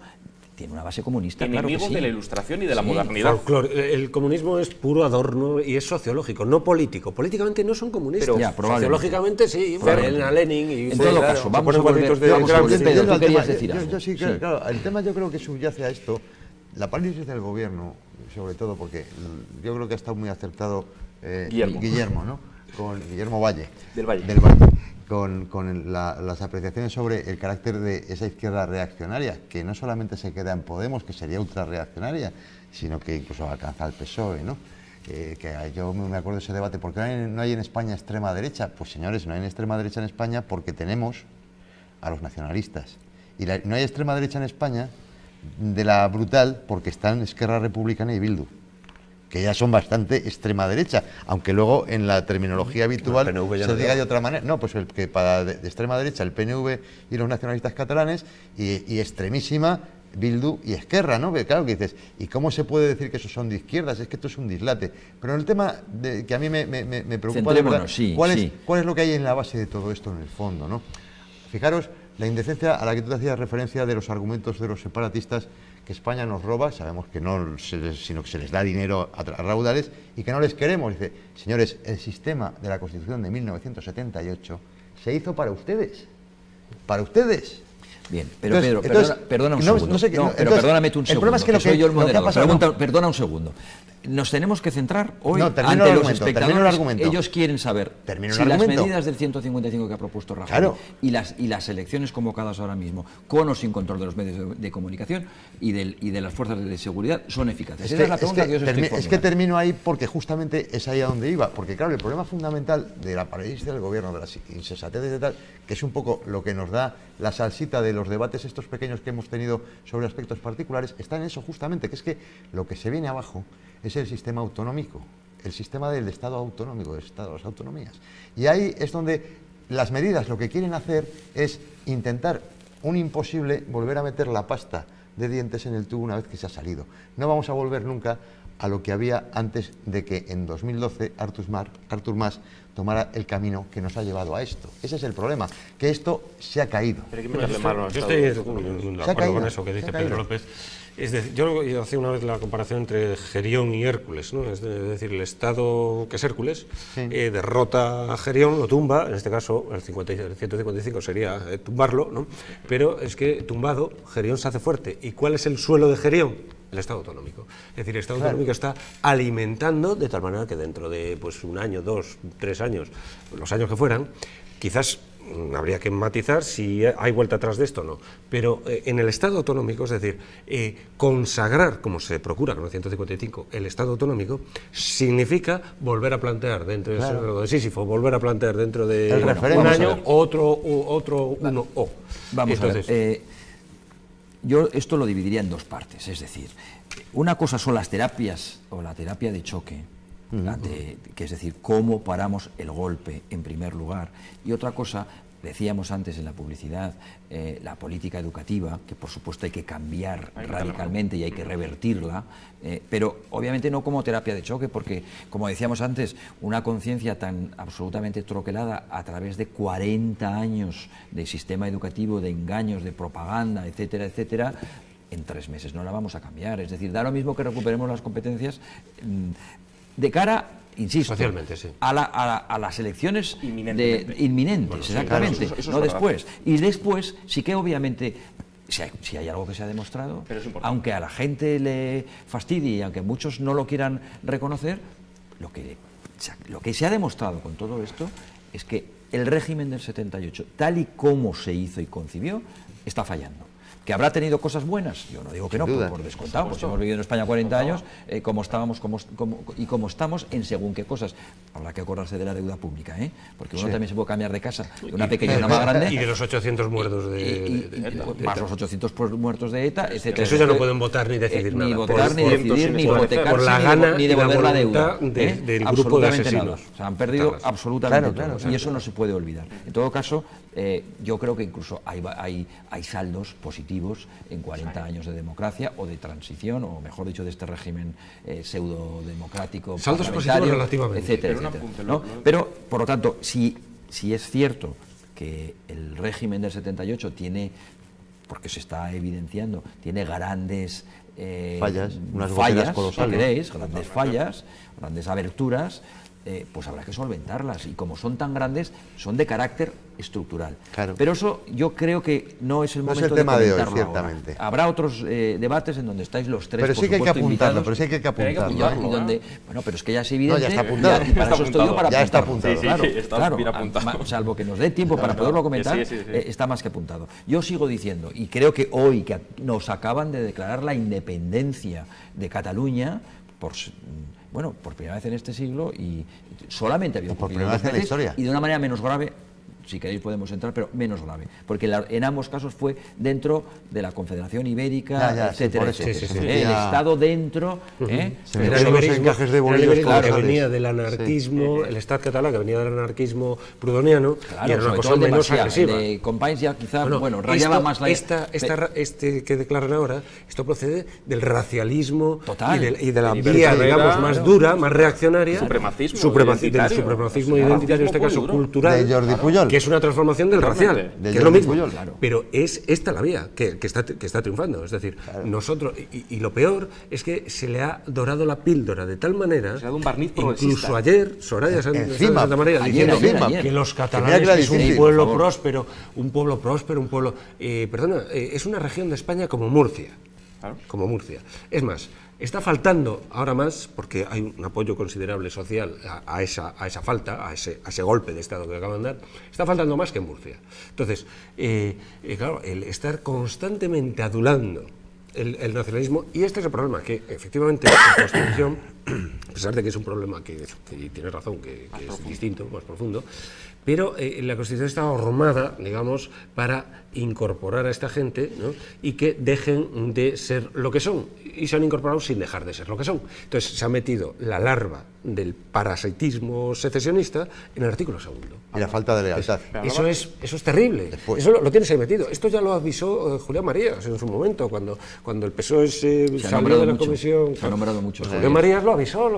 tiene una base comunista. Enemigos claro que sí. de la Ilustración y de la modernidad. Folclore. El comunismo es puro adorno y es sociológico, no político. Políticamente no son comunistas. Pero ya, probablemente. Sociológicamente sí, Probablemente. a Lenin y En todo caso, vamos a volver. Pedro, tú querías decir algo. Yo sí, Sí. claro, el tema yo creo que subyace a esto, la parálisis del gobierno, sobre todo porque yo creo que ha estado muy acertado Guillermo, ¿no? Con Guillermo Valle. Del Valle. Con las apreciaciones sobre el carácter de esa izquierda reaccionaria, que no solamente se queda en Podemos, que sería ultrarreaccionaria, sino que incluso alcanza al PSOE, ¿no? Yo me acuerdo de ese debate, ¿por qué no hay en España extrema derecha? Pues señores, no hay extrema derecha en España porque tenemos a los nacionalistas. Y no hay extrema derecha en España de la brutal porque están Esquerra Republicana y Bildu, que ya son bastante extrema derecha, aunque luego en la terminología habitual se diga de otra manera. No, pues que para de extrema derecha el PNV y los nacionalistas catalanes y extremísima Bildu y Esquerra, ¿no? Que claro que dices, ¿y cómo se puede decir que esos son de izquierdas? Es que esto es un dislate. Pero el tema que a mí me preocupa, de verdad, ¿cuál es lo que hay en la base de todo esto en el fondo, ¿no? Fijaros la indecencia a la que tú te hacías referencia de los argumentos de los separatistas, que España nos roba, sabemos que no, sino que se les da dinero a raudales y que no les queremos. Dice, señores, el sistema de la Constitución de 1978 se hizo para ustedes. Para ustedes. Bien, pero Pedro, perdona un segundo. Perdóname tú un segundo. El problema es que soy yo el moderador. no. Perdona un segundo. Nos tenemos que centrar hoy ante los espectadores. Ellos quieren saber si las argumento. medidas del 155 que ha propuesto Rajoy, claro, y las elecciones convocadas ahora mismo, con o sin control de los medios de comunicación y de las fuerzas de seguridad, son eficaces. Esa es la pregunta que yo os estoy formulando. Es que termino ahí porque justamente es ahí a donde iba. Porque claro, el problema fundamental de la parálisis del gobierno, de las insensateces de tal, que es un poco lo que nos da la salsita de los debates estos pequeños que hemos tenido sobre aspectos particulares, está en eso justamente, que es que lo que se viene abajo es el sistema autonómico, el sistema del Estado autonómico, del Estado de las autonomías. Y ahí es donde las medidas lo que quieren hacer es intentar un imposible, volver a meter la pasta de dientes en el tubo una vez que se ha salido. No vamos a volver nunca a lo que había antes de que en 2012 Artur Mas tomara el camino que nos ha llevado a esto. Ese es el problema, que esto se ha caído. Pero hay que meterle mano al yo Estado. estoy de acuerdo con eso que dice Pedro López. Es decir, yo hacía una vez la comparación entre Gerión y Hércules, ¿no? Es decir, el Estado, que es Hércules, derrota a Gerión, lo tumba, en este caso el 155 sería tumbarlo, ¿no? Pero es que tumbado, Gerión se hace fuerte. ¿Y cuál es el suelo de Gerión? El Estado autonómico. Es decir, el Estado autonómico está alimentando de tal manera que dentro de pues, 1 año, 2, 3 años, los años que fueran, quizás habría que matizar si hay vuelta atrás de esto o no, pero en el Estado autonómico, es decir, consagrar, como se procura con el 155, el Estado autonómico, significa volver a plantear dentro de Sísifo, volver a plantear dentro de un año otro uno o. Vamos a ver, yo esto lo dividiría en dos partes, es decir, una cosa son las terapias o la terapia de choque, que es decir, cómo paramos el golpe en primer lugar, y otra cosa, decíamos antes en la publicidad, la política educativa, que por supuesto hay que cambiar radicalmente y hay que revertirla, pero obviamente no como terapia de choque, porque como decíamos antes, una conciencia tan absolutamente troquelada a través de 40 años de sistema educativo, de engaños, de propaganda, etcétera, etcétera, en 3 meses no la vamos a cambiar. Es decir, da lo mismo que recuperemos las competencias de cara, insisto, socialmente, sí, a las elecciones inminentes, bueno, exactamente, claro, eso no después. Y después sí que obviamente, si hay algo que se ha demostrado, aunque a la gente le fastidie y aunque muchos no lo quieran reconocer, lo que se ha demostrado con todo esto es que el régimen del 78, tal y como se hizo y concibió, está fallando. ¿Que habrá tenido cosas buenas? Yo no digo que no, por descontado, pues hemos vivido en España 40 años, como estamos en según qué cosas. Habrá que acordarse de la deuda pública, porque uno también se puede cambiar de casa, de una pequeña a una más grande. Y de los 800 muertos de ETA. Más los 800 muertos de ETA, etc. Eso ya no pueden votar ni decidir nada. Ni votar, ni decidir, ni hipotecarse, por la gana ni devolver la deuda. Del grupo de asesinos. Nada. O sea, han perdido absolutamente todo. Y eso no se puede olvidar. En todo caso, yo creo que incluso hay saldos positivos en 40 años de democracia o de transición, o mejor dicho, de este régimen pseudo-democrático, saldos positivos relativamente, etcétera, etcétera, ¿no? Pero, por lo tanto, si es cierto que el régimen del 78 tiene porque se está evidenciando, tiene grandes fallas, unas goteras colosales, si queréis, grandes fallas, grandes aberturas, pues habrá que solventarlas, y como son tan grandes, son de carácter estructural. Claro. Pero eso yo creo que no es el No es momento el tema de de hoy, comentarlo ciertamente. ahora. Habrá otros debates en donde estáis los tres, Pero por sí que hay que supuesto, apuntarlo, invitados, pero sí que hay que apuntarlo. y donde, bueno, pero es que ya es evidente, No, ya está apuntado. y para eso estoy yo, para Ya está apuntarlo. apuntado. Sí, sí, está claro, bien apuntado. salvo que nos dé tiempo para poderlo comentar, sí. está más que apuntado. Yo sigo diciendo, y creo que hoy que nos acaban de declarar la independencia de Cataluña, por primera vez en este siglo, y solamente había Por ocurrido primera dos vez en la veces, historia. y de una manera menos grave. Si queréis podemos entrar, pero menos grave, porque en ambos casos fue dentro de la Confederación Ibérica, Ya, sí, etcétera, por eso, etcétera. sí. El Estado dentro, Se Era metieron los liberismo, encajes de era bolillos liberismo que colosales. venía del anarquismo, el Estado catalán que venía del anarquismo proudhoniano, claro, y era una sobre cosa todo el de menos Macià, agresiva. el de Companys ya quizá, rayaba esto, más la... este que declaran ahora, esto procede del racialismo Total. y de la De vía, Herrera, digamos, más dura, más reaccionaria, Supremacismo del identitario. supremacismo O sea, identitario, en este racismo caso puro y duro. cultural, De Jordi Pujol. que es una transformación del racial, Totalmente. que De es lo Jordi mismo. Pujol. Claro. Pero es esta la vía que está triunfando. Es decir, nosotros, y lo peor es que se le ha dorado la píldora de tal manera, Se le ha dado un barniz incluso progresista. ayer, Soraya Encima. Santa María, Ayer, diciendo ayer. que los Mira catalanes que era que es un difícil, pueblo por favor. próspero, un pueblo... perdona, es una región de España como Murcia. Claro. Como Murcia. Es más, está faltando ahora más, porque hay un apoyo considerable social a esa falta, a ese golpe de Estado que acaban de dar, está faltando más que en Murcia. Entonces, claro, el estar constantemente adulando el nacionalismo, y este es el problema, que efectivamente la Constitución, a pesar de que es un problema que tienes razón, que es distinto, más profundo, pero la Constitución está formada, digamos, para incorporar a esta gente, ¿no? Y que dejen de ser lo que son, y se han incorporado sin dejar de ser lo que son. Entonces se ha metido la larva del parasitismo secesionista en el artículo 2. Y la falta de lealtad. Eso es terrible. Después. Eso lo tienes ahí metido. Esto ya lo avisó Julián Marías en su momento, cuando el PSOE salió de la comisión. Se ha nombrado mucho. Julián Marías lo avisó,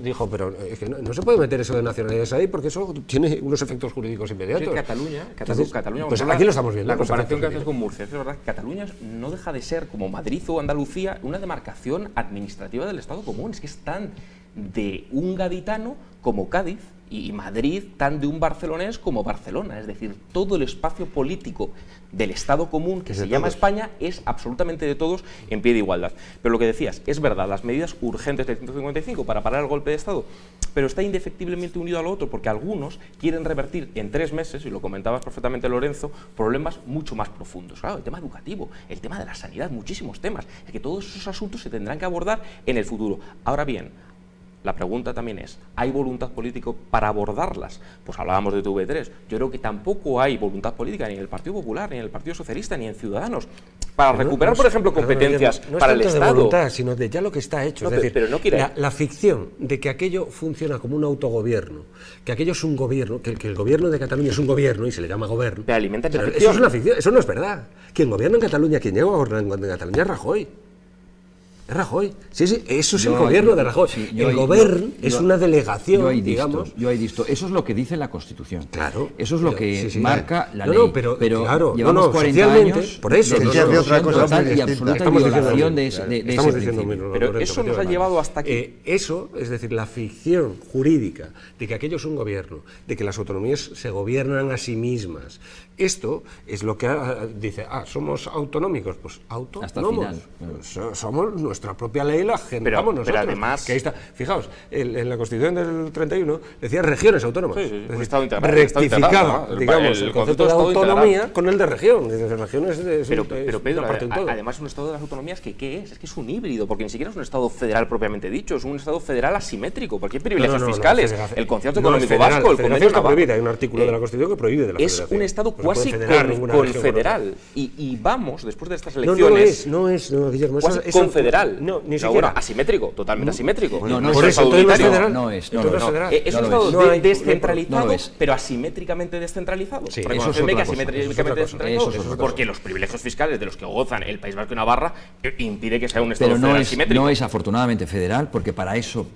dijo, pero es que no se puede meter eso de nacionalidades ahí porque eso tiene unos efectos jurídicos inmediatos. Sí, Cataluña, Entonces, Cataluña, pues cuando aquí lo estamos viendo. La los comparación que efectos haces con Murcia, es verdad que Cataluña no deja de ser, como Madrid o Andalucía, una demarcación administrativa del Estado común. Es que es tan de un gaditano como Cádiz, y Madrid tan de un barcelonés como Barcelona. Es decir, todo el espacio político del Estado común que se llama España es absolutamente de todos en pie de igualdad. Pero lo que decías, es verdad, las medidas urgentes del 155 para parar el golpe de Estado, pero está indefectiblemente unido a lo otro, porque algunos quieren revertir en 3 meses, y lo comentabas perfectamente, Lorenzo, problemas mucho más profundos. Claro, el tema educativo, el tema de la sanidad, muchísimos temas. Es que todos esos asuntos se tendrán que abordar en el futuro. Ahora bien, la pregunta también es, ¿hay voluntad política para abordarlas? Pues hablábamos de TV3. Yo creo que tampoco hay voluntad política ni en el Partido Popular, ni en el Partido Socialista, ni en Ciudadanos para recuperar, por ejemplo, competencias para el Estado. No es tanto de voluntad, sino de ya lo que está hecho. No, es decir, pero no quiere... la ficción de que aquello funciona como un autogobierno, que aquello es un gobierno, que el gobierno de Cataluña es un gobierno y se le llama gobierno. Pero alimenta esa Pero ficción. eso es una ficción, eso no es verdad. Quien gobierna en Cataluña, quien lleva a gobernar en Cataluña es Rajoy. Es Rajoy. Sí, eso es el gobierno de Rajoy. Sí, el gobierno es una delegación, digamos. Yo he visto. Eso es lo que dice la Constitución. Claro. Eso es lo que sí, marca la no, ley. pero claro, llevamos 40 socialmente, años por eso, de no, distorsión otra cosa total muy y distinta. absoluta Estamos diciendo violación lo de mismo, ese estamos principio. diciendo lo mismo, Pero Lorenzo, eso nos ha efectivamente. llevado hasta aquí. Eso, es decir, la ficción jurídica de que aquello es un gobierno, de que las autonomías se gobiernan a sí mismas, esto es lo que dice, somos autonómicos, pues autónomos. Hasta el final. Somos nuestra propia ley, la generamos nosotros. Pero además... Que ahí está. Fijaos, en la Constitución del 31 decía regiones autónomas. Sí, Es decir, un Estado integrado. rectificaba, ¿no? digamos, el concepto de Estado autonomía integrado. con el de región. Dice, regiones Pero es Pedro, una parte en todo. además un Estado de las autonomías que ¿qué es? Es que es un híbrido, porque ni siquiera es un Estado federal propiamente dicho, es un Estado federal asimétrico, porque hay privilegios fiscales. El concierto económico vasco, el convenio está navarro. prohibida, hay un artículo de la Constitución que prohíbe de la Es federación. un Estado No se puede cuasi federar ninguna región con otra. confederal. Y vamos, después de estas No, elecciones... no es, Guillermo. cuasi Esa confederal. federal. No, ni siquiera. siquiera. Asimétrico, totalmente asimétrico. No, no por es eso, entonces no es unitario. federal. No es, Entonces no es lo federal. Es un No lo Estado es. No hay- descentralizado, no lo es. pero asimétricamente descentralizado. Sí, Porque eso es conocedme otra que cosa. asimétricamente Eso es otra descentralizado, cosa. Eso es otra porque los privilegios fiscales de los que gozan el País Vasco y Navarra impide que sea un Estado Pero no federal es, asimétrico. no es afortunadamente federal, porque para eso,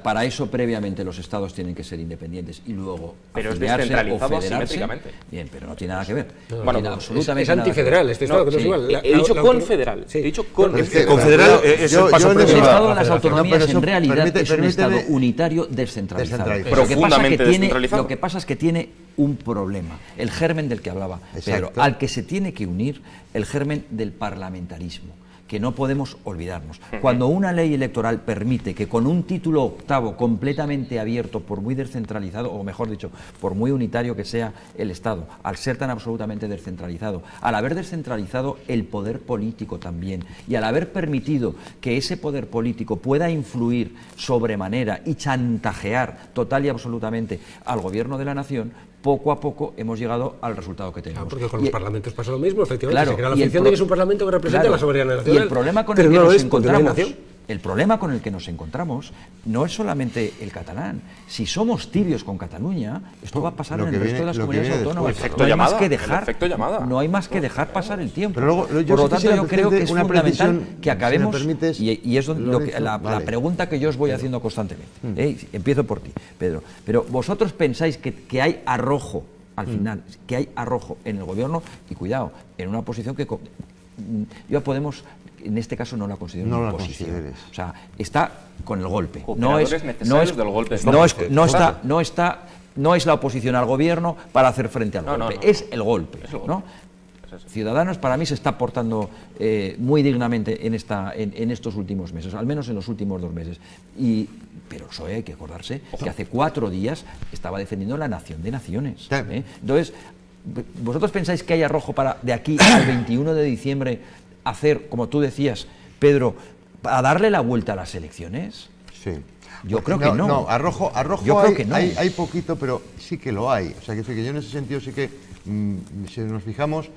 para eso previamente los estados tienen que ser independientes y luego Pero es afiliarse descentralizado o federarse. asimétricamente. Bien, pero no tiene nada que ver. No Bueno, tiene es absolutamente Es nada que ver. antifederal este Estado, que no es sí. igual. He dicho confederal. Sí. He dicho con. Es que- confederal es el paso yo en previo. El eso- Estado de las Pero autonomías eso en realidad permite- es un permíteme- Estado unitario descentralizado. Descentralizado. Lo que pasa Profundamente que tiene, descentralizado. lo que pasa es que tiene un problema, el germen del que hablaba Pedro, Exacto. al que se tiene que unir el germen del parlamentarismo, que no podemos olvidarnos. Cuando una ley electoral permite que con un título octavo completamente abierto, por muy descentralizado, o mejor dicho, por muy unitario que sea el Estado, al ser tan absolutamente descentralizado, al haber descentralizado el poder político también, y al haber permitido que ese poder político pueda influir sobremanera y chantajear total y absolutamente al gobierno de la nación, poco a poco hemos llegado al resultado que tenemos. Porque con Y- los parlamentos pasa lo mismo, efectivamente. Claro, se crea la y el ficción pro- de que es un parlamento que representa claro, la soberanía nacional. Y el problema con pero el que no lo nos es, porque no hay encontramos, nación. el problema con el que nos encontramos no es solamente el catalán. Si somos tibios con Cataluña, esto va a pasar Lo en que el resto viene- de las lo que comunidades viene autónomas. después. Efecto No hay más llamada, que el dejar, efecto llamada. no hay más que dejar pasar el tiempo. Pero luego, yo Por sí lo tanto, quisiera, yo creo que es presidente, una fundamental precisión, que si me acabemos, permites, y es donde lo que- Lorenzo, la vale. pregunta que yo os voy haciendo constantemente. Empiezo por ti, Pedro. Pero vosotros pensáis que hay arrojo al final, que hay arrojo en el gobierno, y cuidado, en una posición que yo a Podemos en este caso no la considero No una la oposición. consideres. O sea, está con el golpe. Cooperadores necesarios del golpe de Estado. No es la oposición al gobierno para hacer frente al No, golpe, no. es el golpe. Es el golpe. ¿no? Ciudadanos para mí se está portando muy dignamente en estos últimos meses, al menos en los últimos 2 meses. Pero eso hay que acordarse que hace 4 días estaba defendiendo la nación de naciones. Sí. Entonces, ¿vosotros pensáis que hay arrojo para de aquí al 21 de diciembre hacer, como tú decías, Pedro, para darle la vuelta a las elecciones? Sí. Yo creo que no. No, arrojo Yo creo que no. hay poquito, pero sí que lo hay. O sea, que yo en ese sentido sí que, si nos fijamos,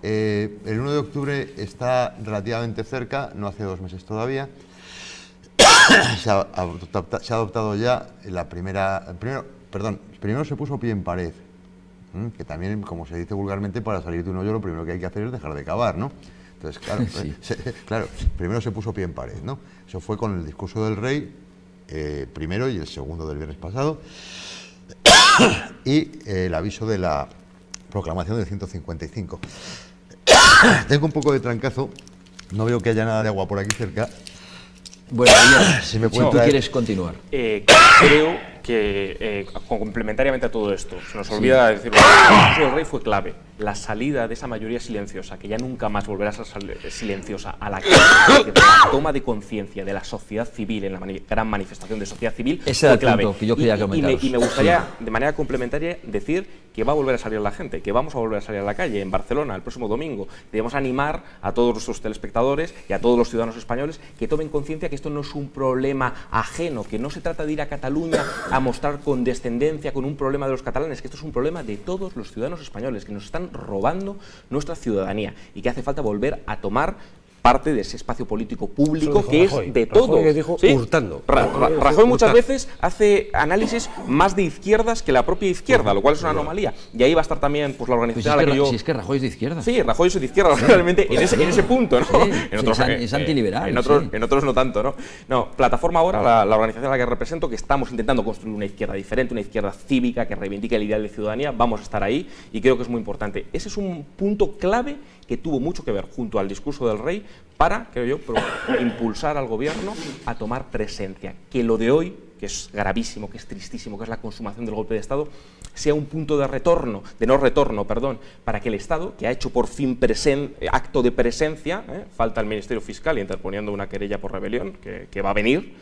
el 1 de octubre está relativamente cerca, no hace 2 meses todavía. Se ha adoptado ya la primero se puso pie en pared, que también, como se dice vulgarmente, para salir de un hoyo lo primero que hay que hacer es dejar de cavar, ¿no? Entonces, claro, Sí. claro, primero se puso pie en pared, ¿no? Eso fue con el discurso del rey, primero, y el segundo del viernes pasado, y el aviso de la proclamación del 155. Tengo un poco de trancazo, no veo que haya nada de agua por aquí cerca. Bueno, Guillermo, Si me si puede tú traer- quieres continuar. Creo que complementariamente a todo esto, se nos olvida decirlo, el discurso del rey fue clave. La salida de esa mayoría silenciosa, que ya nunca más volverá a ser silenciosa, a la calle, de la toma de conciencia de la sociedad civil, en la gran manifestación de sociedad civil, Ese era fue el clave. punto que yo quería comentaros. Y me gustaría, de manera complementaria, decir que va a volver a salir la gente, que vamos a volver a salir a la calle en Barcelona el próximo domingo. Debemos animar a todos nuestros telespectadores y a todos los ciudadanos españoles que tomen conciencia que esto no es un problema ajeno, que no se trata de ir a Cataluña a mostrar condescendencia con un problema de los catalanes, que esto es un problema de todos los ciudadanos españoles, que nos están robando nuestra ciudadanía y que hace falta volver a tomar parte de ese espacio político público Eso que dijo es Rajoy. de Rajoy todos. que dijo ¿sí? hurtando. Rajoy muchas Hurtar. veces hace análisis más de izquierdas que la propia izquierda, lo cual es una anomalía. Y ahí va a estar también pues, la Pues organización a la que yo... si es que Rajoy es de izquierda. Sí, Rajoy es de izquierda realmente en ese punto, ¿no? Sí, es antiliberal, En otros no tanto, ¿no? No, Plataforma Ahora, la organización a la que represento, que estamos intentando construir una izquierda diferente, una izquierda cívica que reivindique el ideal de ciudadanía, vamos a estar ahí y creo que es muy importante. Ese es un punto clave que tuvo mucho que ver junto al discurso del rey para, creo yo, impulsar al gobierno a tomar presencia. Que lo de hoy, que es gravísimo, que es tristísimo, que es la consumación del golpe de Estado, sea un punto de no retorno, para que el Estado, que ha hecho por fin acto de presencia, falta el Ministerio Fiscal interponiendo una querella por rebelión, que va a venir,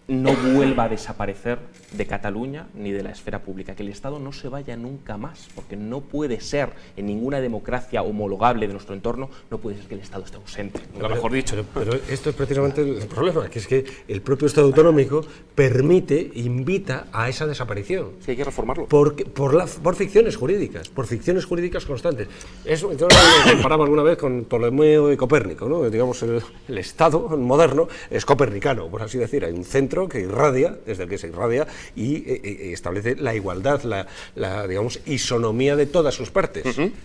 no vuelva a desaparecer de Cataluña ni de la esfera pública, que el Estado no se vaya nunca más, porque no puede ser, en ninguna democracia homologable de nuestro entorno, no puede ser que el Estado esté ausente, nunca mejor dicho. Pero esto es precisamente el problema, que es que el propio Estado autonómico permite, invita a esa desaparición. Sí, hay que reformarlo. Por ficciones jurídicas, constantes. Eso yo lo comparaba alguna vez con Ptolomeo y Copérnico, ¿no? Digamos, el Estado moderno es copernicano, por así decir. Hay un centro que irradia, desde el que se irradia, y establece la igualdad, la digamos, isonomía de todas sus partes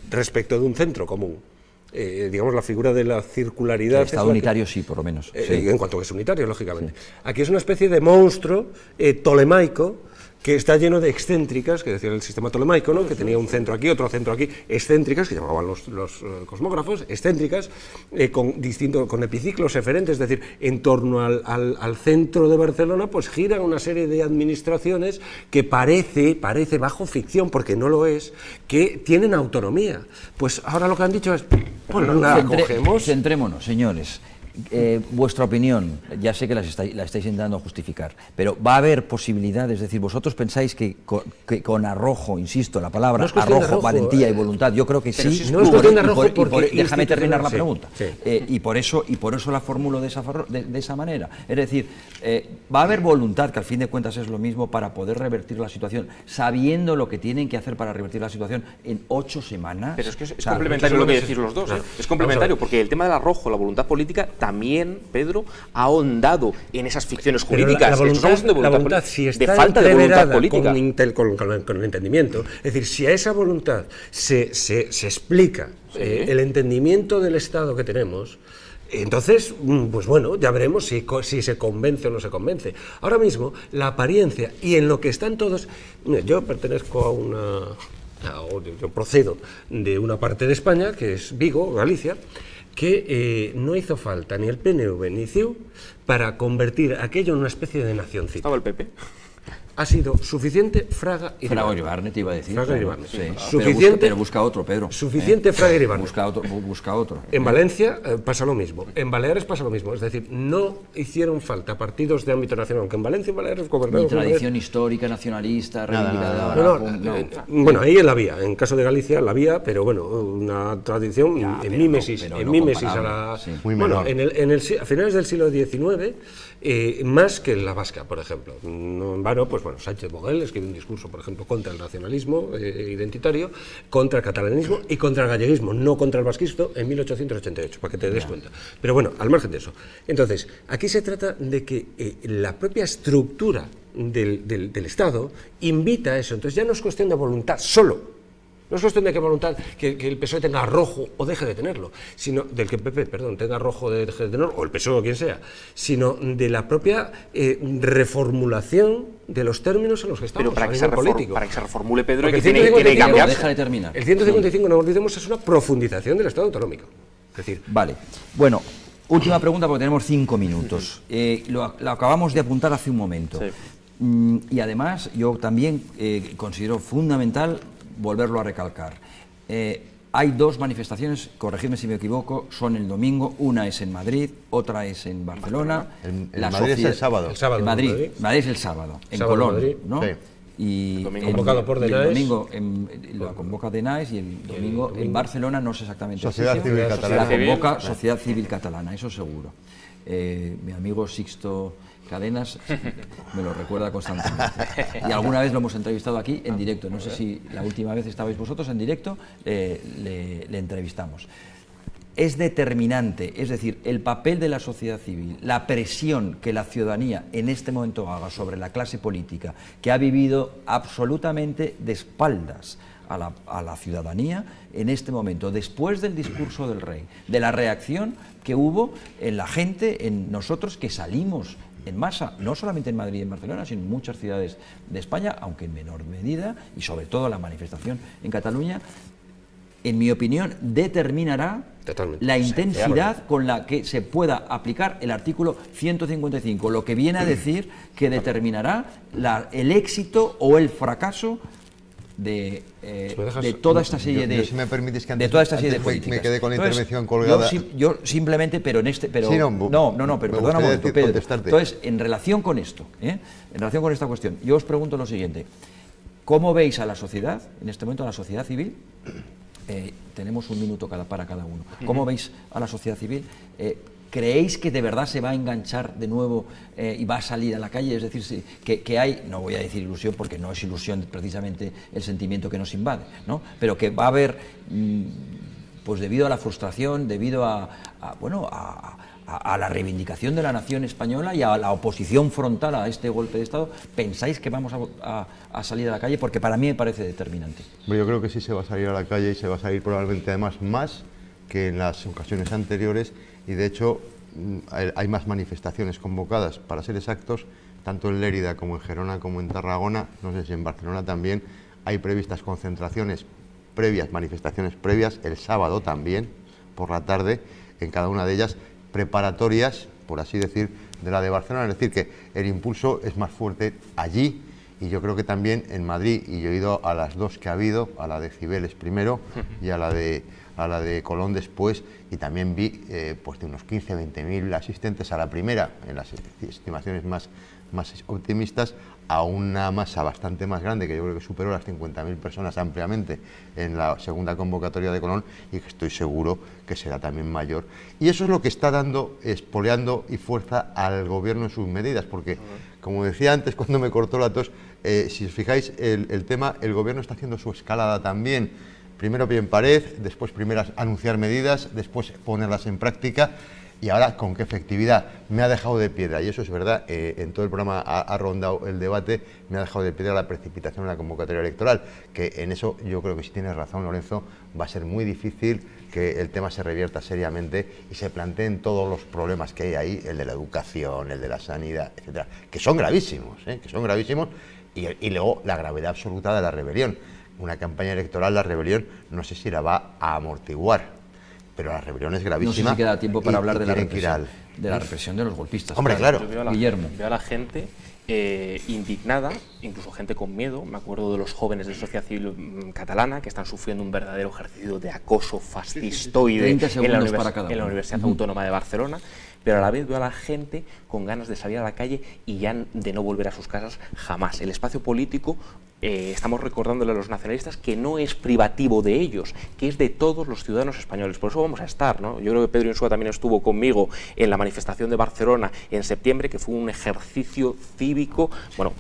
respecto de un centro común. Digamos, la figura de la circularidad... El Estado unitario sí, por lo menos. Sí. En cuanto que es unitario, lógicamente. Sí. Aquí es una especie de monstruo tolemaico, que está lleno de excéntricas, que decía el sistema tolemaico, ¿no? Que tenía un centro aquí, otro centro aquí, excéntricas, que llamaban los cosmógrafos, excéntricas, con epiciclos eferentes, es decir, en torno al centro de Barcelona, pues giran una serie de administraciones que parece bajo ficción, porque no lo es, que tienen autonomía. Pues ahora lo que han dicho es, pues la cogemos... Centrémonos, señores. Vuestra opinión, ya sé que la estáis intentando justificar, pero ¿va a haber posibilidad? Es decir, ¿vosotros pensáis que con arrojo, insisto, la palabra no arrojo, valentía y voluntad, yo creo que sí? No es cuestión de arrojo déjame terminar la pregunta. Sí. Y por eso la formulo de esa manera. Es decir, ¿va a haber voluntad, que al fin de cuentas es lo mismo, para poder revertir la situación, sabiendo lo que tienen que hacer para revertir la situación en 8 semanas? Pero es que es complementario lo que decís los dos. Es complementario, porque el tema del arrojo, la voluntad política, también, Pedro, ha ahondado en esas ficciones jurídicas. La voluntad, si está falta de voluntad política. Con el entendimiento, es decir, si a esa voluntad se explica el entendimiento del Estado que tenemos, entonces, pues bueno, ya veremos si se convence o no se convence. Ahora mismo, la apariencia y en lo que están todos... Yo pertenezco yo procedo de una parte de España, que es Vigo, Galicia, que no hizo falta ni el PNV ni CiU para convertir aquello en una especie de nacioncita. ¿Estaba el PP? Ha sido suficiente Fraga y Fraga Iribarne, te iba a decir. Fraga Iribarne, sí. Suficiente, pero busca otro, Pedro. Suficiente Fraga Iribarne. Busca otro. En Valencia pasa lo mismo. En Baleares pasa lo mismo. Es decir, no hicieron falta partidos de ámbito nacional, aunque en Valencia y Baleares gobernaron... Ni tradición histórica, nacionalista, reivindicadora... No. Bueno, ahí la había. En caso de Galicia la había, pero bueno, una tradición en mímesis a la... Sí. Muy menor. Bueno, a finales del siglo XIX... más que en la vasca, por ejemplo. No en vano, pues bueno, Sánchez Boguel escribió un discurso, por ejemplo, contra el nacionalismo identitario, contra el catalanismo y contra el galleguismo, no contra el vasquismo, en 1888, para que te des cuenta. Pero bueno, al margen de eso. Entonces, aquí se trata de que la propia estructura del Estado invita a eso. Entonces ya no es cuestión de voluntad solo. No es cuestión de que voluntad, que el PSOE tenga arrojo o deje de tenerlo, sino del que el PP, tenga arrojo o deje de tenerlo, o el PSOE o quien sea, sino de la propia reformulación de los términos en los que estamos. Pero para que se reformule, Pedro, porque tiene que cambiar. Deja de terminar. El 155, no olvidemos, es una profundización del Estado autonómico. Es decir, vale. Bueno, última pregunta porque tenemos 5 minutos. Lo acabamos de apuntar hace un momento. Sí. Y además, yo también considero fundamental volverlo a recalcar. Hay 2 manifestaciones, corregidme si me equivoco, son el domingo, una es en Madrid, otra es en Barcelona. En Madrid es el sábado. En Madrid es el sábado, en Colón, Madrid, ¿no? Sí. Y convocado por Denaes. El domingo lo convoca Denaes y el domingo en Barcelona, no sé exactamente. Sociedad Civil Catalana. La convoca Sociedad Civil Catalana, eso seguro. Mi amigo Sixto Cadenas me lo recuerda constantemente. Y alguna vez lo hemos entrevistado aquí en directo. No sé si la última vez estabais vosotros en directo, le entrevistamos. Es determinante, es decir, el papel de la sociedad civil, la presión que la ciudadanía en este momento haga sobre la clase política, que ha vivido absolutamente de espaldas a la ciudadanía en este momento, después del discurso del rey, de la reacción que hubo en la gente, en nosotros que salimos en masa, no solamente en Madrid y en Barcelona, sino en muchas ciudades de España, aunque en menor medida, y sobre todo la manifestación en Cataluña, en mi opinión, determinará la intensidad con la que se pueda aplicar el artículo 155, lo que viene a decir que determinará el éxito o el fracaso de toda esta serie de... si me permites que de toda esta serie de antes políticas. me quedé con la Entonces, intervención colgada. Yo simplemente, pero en este... Pero, Sí, pero me perdona un gustaría momento, Pedro. contestarte. Entonces, en relación con esto, en relación con esta cuestión, yo os pregunto lo siguiente. ¿Cómo veis a la sociedad, en este momento a la sociedad civil? Tenemos un minuto para cada uno. ¿Cómo veis a la sociedad civil? ¿Creéis que de verdad se va a enganchar de nuevo y va a salir a la calle? Es decir, que hay, no voy a decir ilusión porque no es ilusión precisamente el sentimiento que nos invade, ¿no? Pero que va a haber, pues debido a la frustración, debido a la reivindicación de la nación española y a la oposición frontal a este golpe de Estado, ¿pensáis que vamos a salir a la calle? Porque para mí me parece determinante. Yo creo que sí se va a salir a la calle y se va a salir probablemente además más que en las ocasiones anteriores, y de hecho hay más manifestaciones convocadas, para ser exactos, tanto en Lérida como en Gerona como en Tarragona, no sé si en Barcelona también hay previstas concentraciones previas, manifestaciones previas, el sábado también, por la tarde, en cada una de ellas, preparatorias, por así decir, de la de Barcelona, es decir, que el impulso es más fuerte allí, y yo creo que también en Madrid, y yo he ido a las dos que ha habido, a la de Cibeles primero y a la de Colón después, y también vi pues de unos 15-20.000 asistentes a la primera, en las estimaciones más optimistas, a una masa bastante más grande, que yo creo que superó las 50.000 personas ampliamente en la segunda convocatoria de Colón, y que estoy seguro que será también mayor. Y eso es lo que está dando, espoleando y fuerza al gobierno en sus medidas, porque, como decía antes cuando me cortó la tos, si os fijáis el tema, el gobierno está haciendo su escalada también. Primero pie en pared, después primero anunciar medidas, después ponerlas en práctica, y ahora con qué efectividad. Me ha dejado de piedra, y eso es verdad, en todo el programa ha rondado el debate, me ha dejado de piedra la precipitación en la convocatoria electoral, que en eso yo creo que si tienes razón, Lorenzo, va a ser muy difícil que el tema se revierta seriamente y se planteen todos los problemas que hay ahí, el de la educación, el de la sanidad, etcétera, que son gravísimos, y luego la gravedad absoluta de la rebelión. Una campaña electoral, la rebelión, no sé si la va a amortiguar, pero la rebelión es gravísima. No sé si queda tiempo para hablar de la represión de los golpistas. Hombre, claro. Yo veo a la gente indignada, incluso gente con miedo. Me acuerdo de los jóvenes de sociedad civil catalana que están sufriendo un verdadero ejercicio de acoso fascistoide en la Universidad Autónoma de Barcelona. Pero a la vez veo a la gente con ganas de salir a la calle y ya de no volver a sus casas jamás. El espacio político, estamos recordándole a los nacionalistas que no es privativo de ellos, que es de todos los ciudadanos españoles. Por eso vamos a estar, ¿no? Yo creo que Pedro Insúa también estuvo conmigo en la manifestación de Barcelona en septiembre, que fue un ejercicio cívico,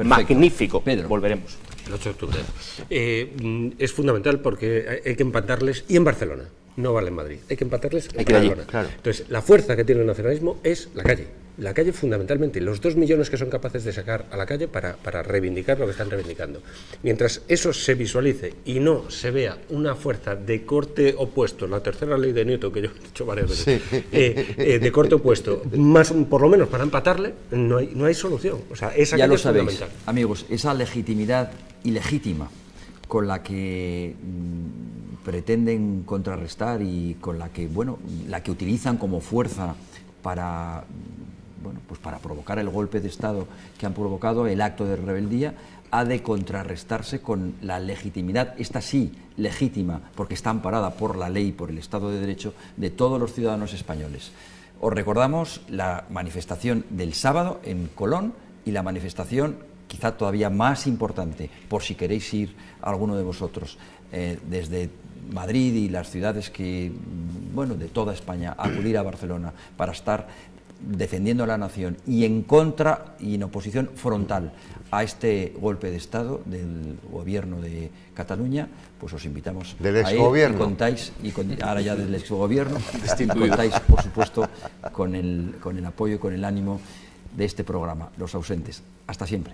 magnífico. Pedro. Volveremos. El 8 de octubre. Es fundamental porque hay que empatarles, y en Barcelona. No vale en Madrid, hay que empatarles en Barcelona. Claro. Entonces, la fuerza que tiene el nacionalismo es la calle fundamentalmente, los 2 millones que son capaces de sacar a la calle para reivindicar lo que están reivindicando. Mientras eso se visualice y no se vea una fuerza de corte opuesto, la tercera ley de Newton, que yo he dicho varias veces, de corte opuesto, más por lo menos para empatarle, no hay solución. O sea, esa ya calle lo es sabéis, fundamental. Amigos, esa legitimidad ilegítima con la que pretenden contrarrestar y con la que, la que utilizan como fuerza para, pues para provocar el golpe de Estado que han provocado, el acto de rebeldía, ha de contrarrestarse con la legitimidad, esta sí, legítima, porque está amparada por la ley, por el Estado de Derecho, de todos los ciudadanos españoles. Os recordamos la manifestación del sábado en Colón y la manifestación quizá todavía más importante, por si queréis ir a alguno de vosotros, desde Madrid y las ciudades de toda España, acudir a Barcelona para estar defendiendo a la nación y en contra y en oposición frontal a este golpe de Estado del gobierno de Cataluña, pues os invitamos del a ir y contáis, ahora ya del exgobierno, contáis por supuesto con el apoyo y con el ánimo de este programa, Los Ausentes. Hasta siempre.